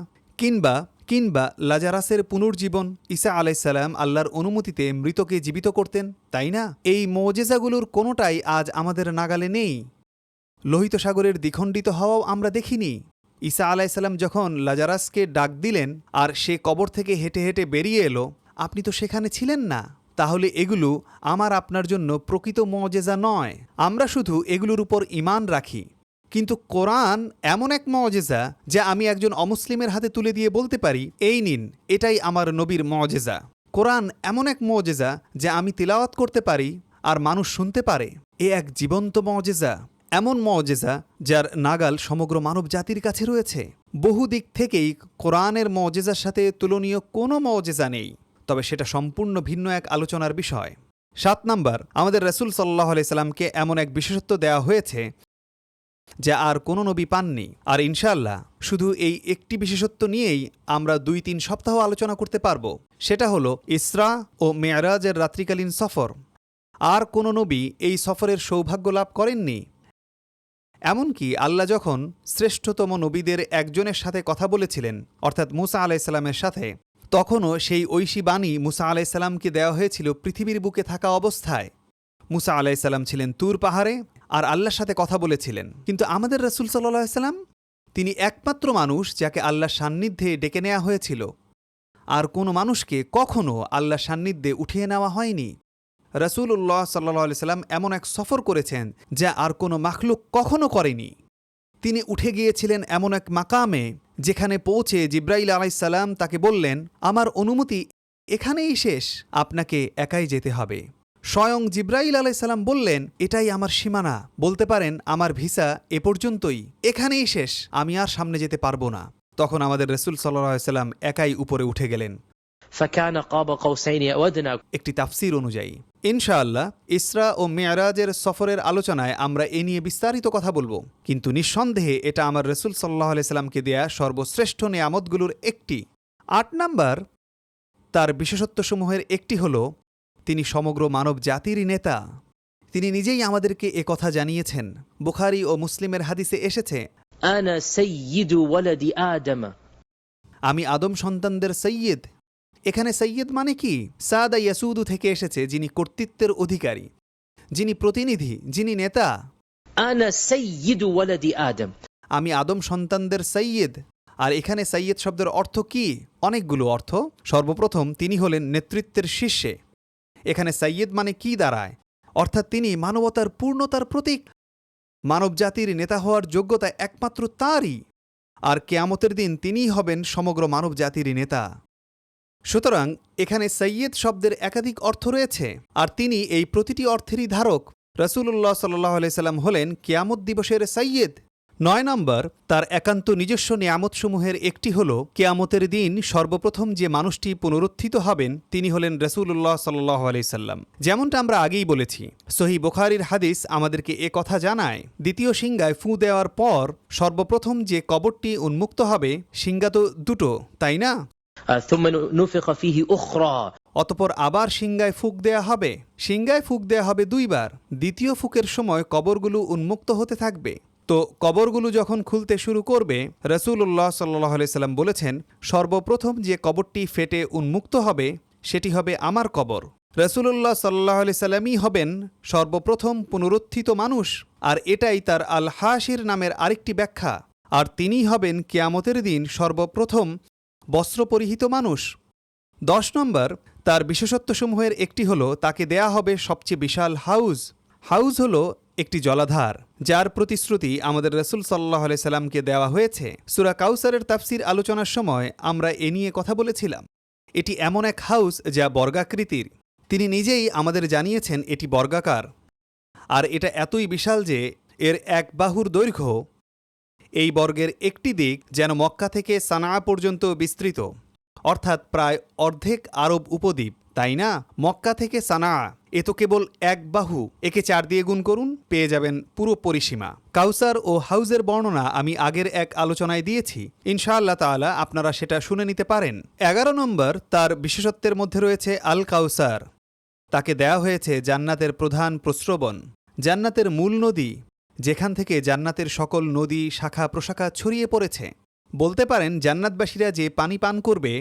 কিংবা লাজারাসের পুনর্জীবন। ঈসা আলাইহিস সালাম আল্লাহর অনুমতিতে মৃতকে জীবিত করতেন, তাই না? এই মুআজিজাগুলোর কোনোটাই আজ আমাদের নাগালে নেই। লোহিত সাগরের দ্বিখণ্ডিত হওয়াও আমরা দেখিনি। ঈসা আলাইহিস সালাম যখন লাজারাসকে ডাক দিলেন আর সে কবর থেকে হেঁটে হেঁটে বেরিয়ে এলো, আপনি তো সেখানে ছিলেন না। তাহলে এগুলো আমার আপনার জন্য প্রকৃত মুআজিজা নয়, আমরা শুধু এগুলোর উপর ঈমান রাখি। কিন্তু কোরআন এমন এক মুআজিজা যা আমি একজন অমুসলিমের হাতে তুলে দিয়ে বলতে পারি, এই নিন, এটাই আমার নবীর মুআজিজা। কোরআন এমন এক মুআজিজা যা আমি তিলাওয়াত করতে পারি আর মানুষ শুনতে পারে। এ এক জীবন্ত মুআজিজা, এমন মুআজিজা যার নাগাল সমগ্র মানব জাতির কাছে রয়েছে। বহু দিক থেকেই কোরআনের মুআজিজার সাথে তুলনীয় কোনো মুআজিজা নেই, তবে সেটা সম্পূর্ণ ভিন্ন এক আলোচনার বিষয়। 7 নম্বর, আমাদের রাসূল সাল্লাল্লাহু আলাইহি সাল্লামকে এমন এক বিশেষত্ব দেওয়া হয়েছে যা আর কোনো নবী পাননি। আর ইনশাআল্লাহ শুধু এই একটি বিশেষত্ব নিয়েই আমরা 2-3 সপ্তাহ আলোচনা করতে পারব। সেটা হলো ইসরা ও মেরাজের রাত্রিকালীন সফর। আর কোনো নবী এই সফরের সৌভাগ্য লাভ করেননি। এমনকি আল্লাহ যখন শ্রেষ্ঠতম নবীদের একজনের সাথে কথা বলেছিলেন, অর্থাৎ মুসা আলাইহিস সালামের সাথে, তখনও সেই ঐশী বাণী মুসা আলাইহিস সালামকে দেওয়া হয়েছিল পৃথিবীর বুকে থাকা অবস্থায়। মুসা আলাইহিস সালাম ছিলেন তুর পাহাড়ে আর আল্লাহর সাথে কথা বলেছিলেন। কিন্তু আমাদের রাসূল সাল্লাল্লাহু আলাইহি সাল্লাম, তিনি একমাত্র মানুষ যাকে আল্লাহর সান্নিধ্যে ডেকে নেওয়া হয়েছিল। আর কোনো মানুষকে কখনও আল্লাহর সান্নিধ্যে উঠিয়ে নেওয়া হয়নি। রাসূলুল্লাহ সাল্লাল্লাহু আলাইহি সাল্লাম এমন এক সফর করেছেন যা আর কোনো মাখলুক কখনো করেনি। তিনি উঠে গিয়েছিলেন এমন এক মাকামে যেখানে পৌঁছে জিব্রাইল আলাইহিস সালাম তাকে বললেন, আমার অনুমতি এখানেই শেষ, আপনাকে একাই যেতে হবে। স্বয়ং জিব্রাইল আলাইহিস সালাম বললেন, এটাই আমার সীমানা, বলতে পারেন আমার ভিসা এ পর্যন্তই, এখানেই শেষ, আমি আর সামনে যেতে পারবো না। তখন আমাদের রাসূল সাল্লাল্লাহু আলাইহি সাল্লাম একাই উপরে উঠে গেলেন। فكان قاب قوسين أو أدنى. একটি তাফসীর অনুযায়ী ইনশাআল্লাহ ইসরা ও মেরাজের সফরের আলোচনায় আমরা এ নিয়ে বিস্তারিত কথা বলবো, কিন্তু নিঃসন্দেহে এটা আমার রাসূল সাল্লাল্লাহু আলাইহি সাল্লামকে দেয়া সর্বশ্রেষ্ঠ নেয়ামতগুলোর একটি। ৮ নাম্বার, তার বিশেষত্বসমূহের একটি হল তিনি সমগ্র মানব জাতিরই নেতা। তিনি নিজেই আমাদেরকে এ কথা জানিয়েছেন। বুখারী ও মুসলিমের হাদিসে এসেছে, أنا سيد ولد آدم. আমি আদম সন্তানদের সৈয়দ। এখানে সৈয়দ মানে কি? সাদা ইয়াসুদু থেকে এসেছে, যিনি কর্তৃত্বের অধিকারী, যিনি প্রতিনিধি, যিনি নেতা। أنا سيد ولد آدم. আমি আদম সন্তানদের সৈয়দ। আর এখানে সৈয়দ শব্দের অর্থ কি? অনেকগুলো অর্থ। সর্বপ্রথম তিনি হলেন নেতৃত্বের শীর্ষে। এখানে সৈয়দ মানে কি দাঁড়ায়? অর্থাৎ তিনি মানবতার পূর্ণতার প্রতীক। মানবজাতির নেতা হওয়ার যোগ্যতা একমাত্র তাঁরই। আর কিয়ামতের দিন তিনিই হবেন সমগ্র মানবজাতির নেতা। সুতরাং এখানে সৈয়দ শব্দের একাধিক অর্থ রয়েছে, আর তিনি এই প্রতিটি অর্থেরই ধারক। রাসূলুল্লাহ সাল্লাল্লাহু আলাইহি সাল্লাম হলেন কিয়ামত দিবসের সৈয়দ। ৯ নম্বর, তার একান্ত নিজস্ব নিয়ামতসমূহের একটি হল কিয়ামতের দিন সর্বপ্রথম যে মানুষটি পুনরুত্থিত হবেন তিনি হলেন রাসূলুল্লাহ সাল্লাল্লাহু আলাইহি সাল্লাম। যেমনটা আমরা আগেই বলেছি, সহিহ বুখারীর হাদিস আমাদেরকে এ কথা জানায়, দ্বিতীয় সিংহায় ফু দেওয়ার পর সর্বপ্রথম যে কবরটি উন্মুক্ত হবে, সিংহা তো দুটো, তাই না? ثم نفخ فيه أخرى. অতপর আবার সিংহায় ফুঁক দেয়া হবে। সিংহায় ফুঁক দেয়া হবে 2 বার। দ্বিতীয় ফুঁকের সময় কবরগুলো উন্মুক্ত হতে থাকবে। তো কবরগুলো যখন খুলতে শুরু করবে, রাসূলুল্লাহ সাল্লাল্লাহু আলাইহি সাল্লাম বলেছেন, সর্বপ্রথম যে কবরটি ফেটে উন্মুক্ত হবে সেটি হবে আমার কবর। রাসূলুল্লাহ সাল্লাল্লাহু আলাইহি সাল্লামই হবেন সর্বপ্রথম পুনরুত্থিত মানুষ, আর এটাই তার আল হাসির নামের আরেকটি ব্যাখ্যা। আর তিনিই হবেন কিয়ামতের দিন সর্বপ্রথম বস্ত্র পরিহিত মানুষ। ১০ নম্বর, তার বিশেষত্বসমূহের একটি হল তাকে দেয়া হবে সবচেয়ে বিশাল হাউজ। হাউজ হল একটি জলাধার, যার প্রতিশ্রুতি আমাদের রাসূল সাল্লাল্লাহু আলাইহি সাল্লামকে দেওয়া হয়েছে। সূরা কাউসারের তাফসীর আলোচনার সময় আমরা এ নিয়ে কথা বলেছিলাম। এটি এমন এক হাউস যা বর্গাকৃতির। তিনি নিজেই আমাদের জানিয়েছেন এটি বর্গাকার, আর এটা এতই বিশাল যে এর এক বাহুর দৈর্ঘ্য, এই বর্গের একটি দিক যেন মক্কা থেকে সানা পর্যন্ত বিস্তৃত, অর্থাৎ প্রায় অর্ধেক আরব উপদ্বীপ, তাই না? মক্কা থেকে সানা, এ তো কেবল এক বাহু। একে 4 দিয়ে গুণ করুন, পেয়ে যাবেন পুরো পরিসীমা। কাউসার ও হাউজের বর্ণনা আমি আগের এক আলোচনায় দিয়েছি, ইনশাআল্লাহ তাআলা আপনারা সেটা শুনে নিতে পারেন। 11 নম্বর, তার বিশেষত্বের মধ্যে রয়েছে আল কাউসার। তাকে দেয়া হয়েছে জান্নাতের প্রধান প্রস্রবণ, জান্নাতের মূল নদী, যেখান থেকে জান্নাতের সকল নদী শাখা প্রশাখা ছড়িয়ে পড়েছে। বলতে পারেন জান্নাতবাসীরা যে পানি পান করবে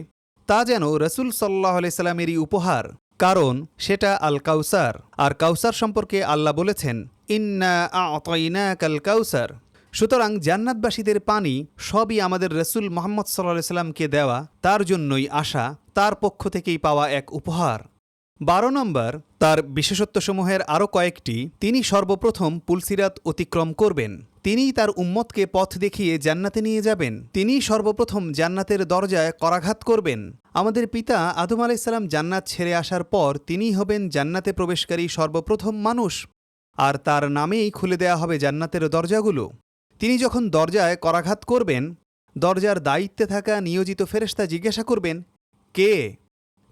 তা যেন রাসূল সাল্লাল্লাহু আলাইহি সাল্লামেরই উপহার, কারণ সেটা আল কাউসার। আর কাউসার সম্পর্কে আল্লাহ বলেছেন, ইন্না আ'তাইনাকাল কাউসার। সুতরাং জান্নাতবাসীদের পানি সবই আমাদের রাসূল মুহাম্মদ সাল্লাল্লাহু আলাইহি সাল্লামকে দেওয়া, তার জন্যই আসা, তার পক্ষ থেকেই পাওয়া এক উপহার। 12 নম্বর, তার বিশেষত্বসমূহের আরও কয়েকটি। তিনি সর্বপ্রথম পুলসিরাত অতিক্রম করবেন। তিনিই তার উম্মতকে পথ দেখিয়ে জান্নাতে নিয়ে যাবেন। তিনিই সর্বপ্রথম জান্নাতের দরজায় করাঘাত করবেন। আমাদের পিতা আদম আলাইহিস সালাম জান্নাত ছেড়ে আসার পর তিনিই হবেন জান্নাতে প্রবেশকারী সর্বপ্রথম মানুষ, আর তার নামেই খুলে দেয়া হবে জান্নাতের দরজাগুলো। তিনি যখন দরজায় করাঘাত করবেন, দরজার দায়িত্বে থাকা নিয়োজিত ফেরেশতা জিজ্ঞাসা করবেন, কে?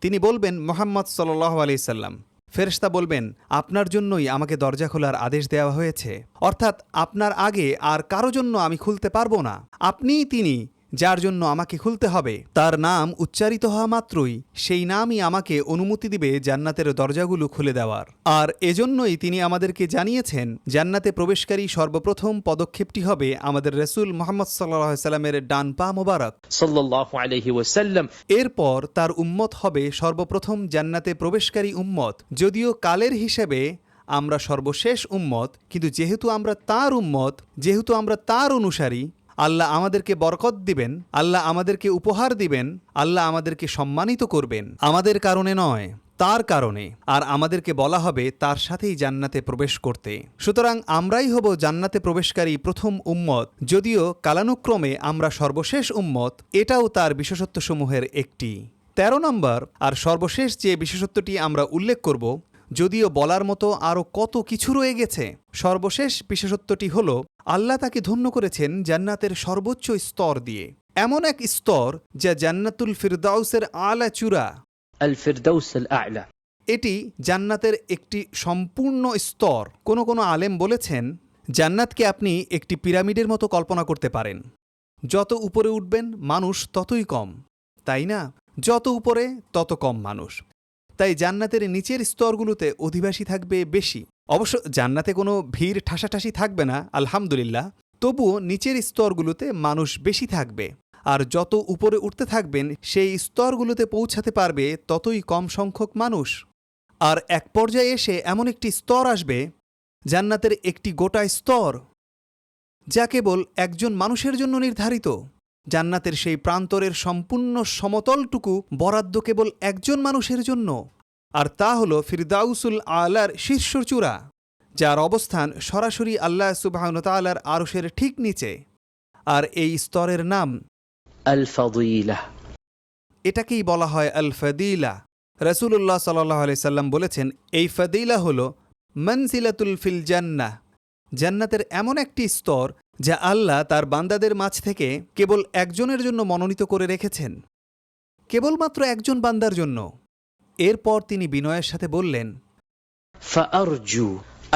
তিনি বলবেন, মুহাম্মদ সাল্লাল্লাহু আলাইহি সাল্লাম। ফেরেশতা বলবেন, আপনার জন্যই আমাকে দরজা খোলার আদেশ দেওয়া হয়েছে, অর্থাৎ আপনার আগে আর কারো জন্য আমি খুলতে পারবো না। আপনিই তিনি যার জন্য আমাকে খুলতে হবে। তার নাম উচ্চারিত হওয়া মাত্রই সেই নামই আমাকে অনুমতি দিবে জান্নাতের দরজাগুলো খুলে দেওয়ার। আর এজন্যই তিনি আমাদেরকে জানিয়েছেন, জান্নাতে প্রবেশকারী সর্বপ্রথম পদক্ষেপটি হবে আমাদের রাসূল মুহাম্মদ সাল্লাল্লাহু আলাইহি সাল্লামের ডান পা মোবারক সাল্লাল্লাহু আলাইহি ওয়াসাল্লাম। এরপর তার উম্মত হবে সর্বপ্রথম জান্নাতে প্রবেশকারী উম্মত। যদিও কালের হিসেবে আমরা সর্বশেষ উম্মত, কিন্তু যেহেতু আমরা তার উম্মত, যেহেতু আমরা তার অনুসারী, আল্লাহ আমাদেরকে বরকত দিবেন, আল্লাহ আমাদেরকে উপহার দিবেন, আল্লাহ আমাদেরকে সম্মানিত করবেন, আমাদের কারণে নয়, তার কারণে। আর আমাদেরকে বলা হবে তার সাথেই জান্নাতে প্রবেশ করতে। সুতরাং আমরাই হব জান্নাতে প্রবেশকারী প্রথম উম্মত। যদিও কালানুক্রমে আমরা সর্বশেষ উম্মত, এটাও তার বিশেষত্বসমূহের একটি। 13 নম্বর আর সর্বশেষ যে বিশেষত্বটি আমরা উল্লেখ করব, যদিও বলার মতো আরও কত কিছু রয়ে গেছে, সর্বশেষ বিশেষত্বটি হল আল্লাহ তাকে ধন্য করেছেন জান্নাতের সর্বোচ্চ স্তর দিয়ে, এমন এক স্তর যা জান্নাতুল ফিরদাউসের আলা চূড়া। الفردوس الأعلى. এটি জান্নাতের একটি সম্পূর্ণ স্তর। কোনো কোনো আলেম বলেছেন জান্নাতকে আপনি একটি পিরামিডের মতো কল্পনা করতে পারেন। যত উপরে উঠবেন মানুষ ততই কম, তাই না? যত উপরে তত কম মানুষ। তাই জান্নাতের নিচের স্তরগুলোতে অধিবাসী থাকবে বেশি। অবশ্য জান্নাতে কোনো ভিড় ঠাসাঠাসি থাকবে না, আলহামদুলিল্লাহ। তবুও নিচের স্তরগুলোতে মানুষ বেশি থাকবে। আর যত উপরে উঠতে থাকবেন সেই স্তরগুলোতে পৌঁছাতে পারবে ততই কম সংখ্যক মানুষ। আর এক পর্যায়ে এসে এমন একটি স্তর আসবে, জান্নাতের একটি গোটা স্তর, যা কেবল একজন মানুষের জন্য নির্ধারিত। জান্নাতের সেই প্রান্তরের সম্পূর্ণ সমতলটুকু বরাদ্দ কেবল একজন মানুষের জন্য, আর তা হল ফিরদাউসুল আলার শীর্ষচূড়া, যার অবস্থান সরাসরি আল্লাহ সুবহানাহু ওয়া তাআলার আরশের ঠিক নিচে। আর এই স্তরের নাম আল ফাদিলা। এটাকেই বলা হয় আল ফাদিলা। রাসূলুল্লাহ সাল্লাল্লাহু আলাইহি সাল্লাম বলেছেন, এই ফাদিলা হল মানজিলাতুল ফিল জান্নাহ, জান্নাতের এমন একটি স্তর যা আল্লাহ তার বান্দাদের মাঝ থেকে কেবল একজনের জন্য মনোনীত করে রেখেছেন, কেবলমাত্র একজন বান্দার জন্য। এরপর তিনি বিনয়ের সাথে বললেন, ফাআরজু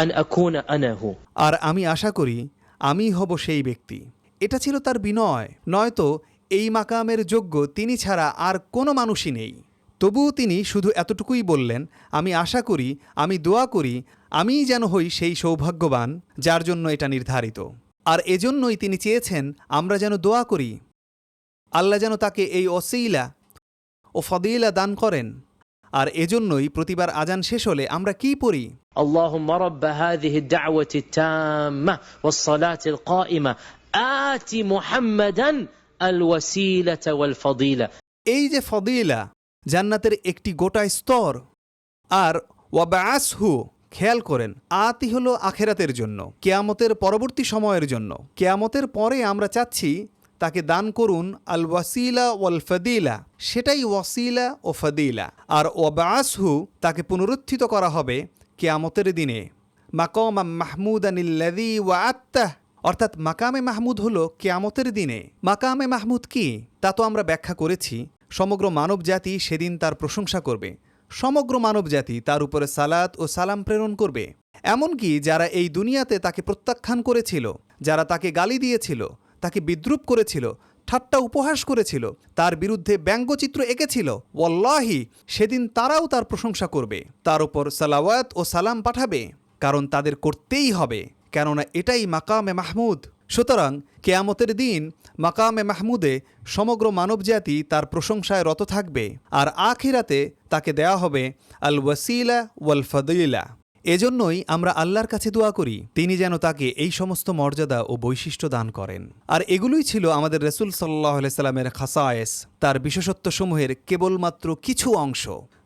আন আকুনা আনা হু। আর আমি আশা করি আমি হব সেই ব্যক্তি। এটা ছিল তার বিনয়। নয়তো এই মাকামের যোগ্য তিনি ছাড়া আর কোনো মানুষই নেই। তবুও তিনি শুধু এতটুকুই বললেন, আমি আশা করি, আমি দোয়া করি, আমিই যেন হই সেই সৌভাগ্যবান যার জন্য এটা নির্ধারিত। আর এজন্যই তিনি চেয়েছেন আমরা যেন দোয়া করি, আল্লাহ যেন তাকে এই ওসিলা ও ফদিলা দান করেন। আর এজন্যই প্রতিবার আজান শেষ হলে আমরা কি পড়ি? اللهم رب هذه الدعوة التامة والصلاة القائمة آت محمدا الوسيلة والفضيلة। এই যে ফদিলা, জান্নাতের একটি গোটা স্তর। আর ওয়াবাসহু, খেয়াল করেন, আতি হলো আখেরাতের জন্য, কিয়ামতের পরবর্তী সময়ের জন্য। কিয়ামতের পরে আমরা চাচ্ছি তাকে দান করুন আল ওয়াসিলা ওয়াল ফাদিলা, সেটাই ওয়াসিলা ও ফাদিলা। আর ওয়াবাসহু, তাকে পুনরুত্থিত করা হবে কিয়ামতের দিনে মাকাম মাহমুদানিল্লাযী ওয়াআত্তাহ, অর্থাৎ মাকামে মাহমুদ হলো কিয়ামতের দিনে। মাকামে মাহমুদ কি তা তো আমরা ব্যাখ্যা করেছি। সমগ্র মানবজাতি সেদিন তার প্রশংসা করবে, সমগ্র মানবজাতি তার উপরে সালাত ও সালাম প্রেরণ করবে। এমনকি যারা এই দুনিয়াতে তাকে প্রত্যাখ্যান করেছিল, যারা তাকে গালি দিয়েছিল, তাকে বিদ্রূপ করেছিল, ঠাট্টা উপহাস করেছিল, তার বিরুদ্ধে ব্যঙ্গচিত্র এঁকেছিল, ওয়াল্লাহি সেদিন তারাও তার প্রশংসা করবে, তার উপর সালাওয়াত ও সালাম পাঠাবে। কারণ তাদের করতেই হবে, কেননা এটাই মাকামে মাহমুদ। সুতরাং কেয়ামতের দিন মাকামে মাহমুদে সমগ্র মানবজাতি তার প্রশংসায় রত থাকবে। আর আখিরাতে তাকে দেয়া হবে আল ওয়াসিলা ওয়াল ফাদিলা। এজন্যই আমরা আল্লাহর কাছে দোয়া করি তিনি যেন তাকে এই সমস্ত মর্যাদা ও বৈশিষ্ট্য দান করেন। আর এগুলোই ছিল আমাদের রাসূল সাল্লাল্লাহু আলাইহি সাল্লামের খাসায়েস, তার বিশেষত্বসমূহের কেবলমাত্র কিছু অংশ।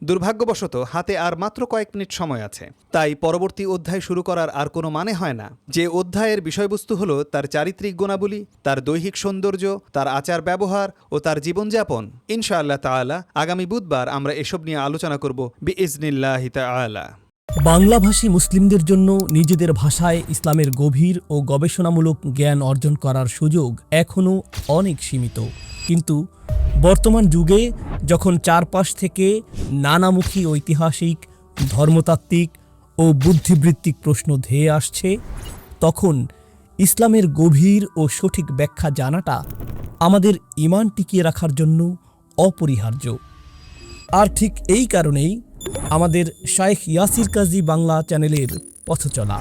দুর্ভাগ্যবশত হাতে আর মাত্র কয়েক মিনিট সময় আছে, তাই পরবর্তী অধ্যায় শুরু করার আর কোনো মানে হয় না। যে অধ্যায়ের বিষয়বস্তু হলো তার চারিত্রিক গুণাবলী, তার দৈহিক সৌন্দর্য, তার আচার ব্যবহার ও তার জীবনযাপন। ইনশাআল্লাহ তাআলা আগামী বুধবার আমরা এসব নিয়ে আলোচনা করব বিইজনিল্লাহি তাআলা। বাংলাভাষী মুসলিমদের জন্য নিজেদের ভাষায় ইসলামের গভীর ও গবেষণামূলক জ্ঞান অর্জন করার সুযোগ এখনও অনেক সীমিত। কিন্তু বর্তমান যুগে যখন চারপাশ থেকে নানামুখী ঐতিহাসিক, ধর্মতাত্ত্বিক ও বুদ্ধিবৃত্তিক প্রশ্ন ধেয়ে আসছে, তখন ইসলামের গভীর ও সঠিক ব্যাখ্যা জানাটা আমাদের ঈমান টিকিয়ে রাখার জন্য অপরিহার্য। আর ঠিক এই কারণেই আমাদের শায়েখ ইয়াসির কাজী বাংলা চ্যানেলের পথ চলা।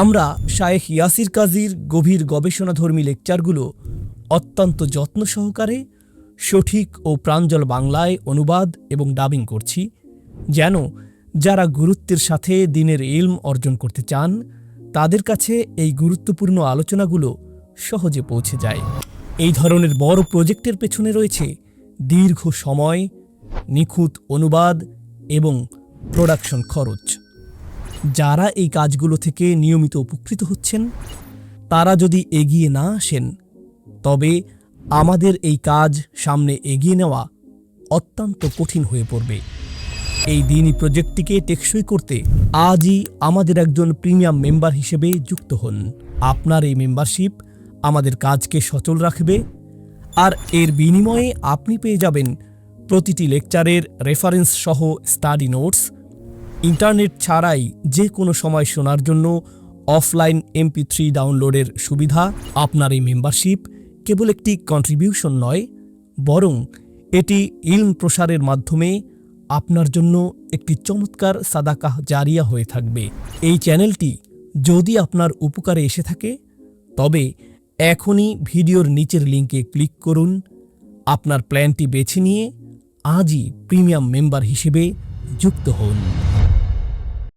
আমরা শায়েখ ইয়াসির কাজীর গভীর গবেষণাধর্মী লেকচারগুলো অত্যন্ত যত্ন সহকারে সঠিক ও প্রাঞ্জল বাংলায় অনুবাদ এবং ডাবিং করছি, যেন যারা গুরুত্বের সাথে দ্বীনের ইলম অর্জন করতে চান তাদের কাছে এই গুরুত্বপূর্ণ আলোচনাগুলো সহজে পৌঁছে যায়। এই ধরনের বড় প্রজেক্টের পেছনে রয়েছে দীর্ঘ সময়, নিখুঁত অনুবাদ এবং প্রোডাকশন খরচ। যারা এই কাজগুলো থেকে নিয়মিত উপকৃত হচ্ছেন তারা যদি এগিয়ে না আসেন, তবে আমাদের এই কাজ সামনে এগিয়ে নেওয়া অত্যন্ত কঠিন হয়ে পড়বে। এই দ্বীনি প্রজেক্টটিকে টেকসই করতে আজই আমাদের একজন প্রিমিয়াম মেম্বার হিসেবে যুক্ত হন। আপনার এই মেম্বারশিপ আমাদের কাজকে সচল রাখবে, আর এর বিনিময়ে আপনি পেয়ে যাবেন প্রতিটি লেকচারের রেফারেন্স সহ স্টাডি নোটস, ইন্টারনেট ছাড়াই যে কোনো সময় শোনার জন্য অফলাইন MP3 ডাউনলোডের সুবিধা। আপনার এই মেম্বারশিপ কেবল একটি কন্ট্রিবিউশন নয়, বরং এটি ইলম প্রসারের মাধ্যমে আপনার জন্য একটি চমৎকার সাদাকাহ জারিয়া হয়ে থাকবে। এই চ্যানেলটি যদি আপনার উপকারে এসে থাকে, তবে এখনই ভিডিওর নিচের লিঙ্কে ক্লিক করুন। আপনার প্ল্যানটি বেছে নিয়ে আজই প্রিমিয়াম মেম্বার হিসেবে যুক্ত হন।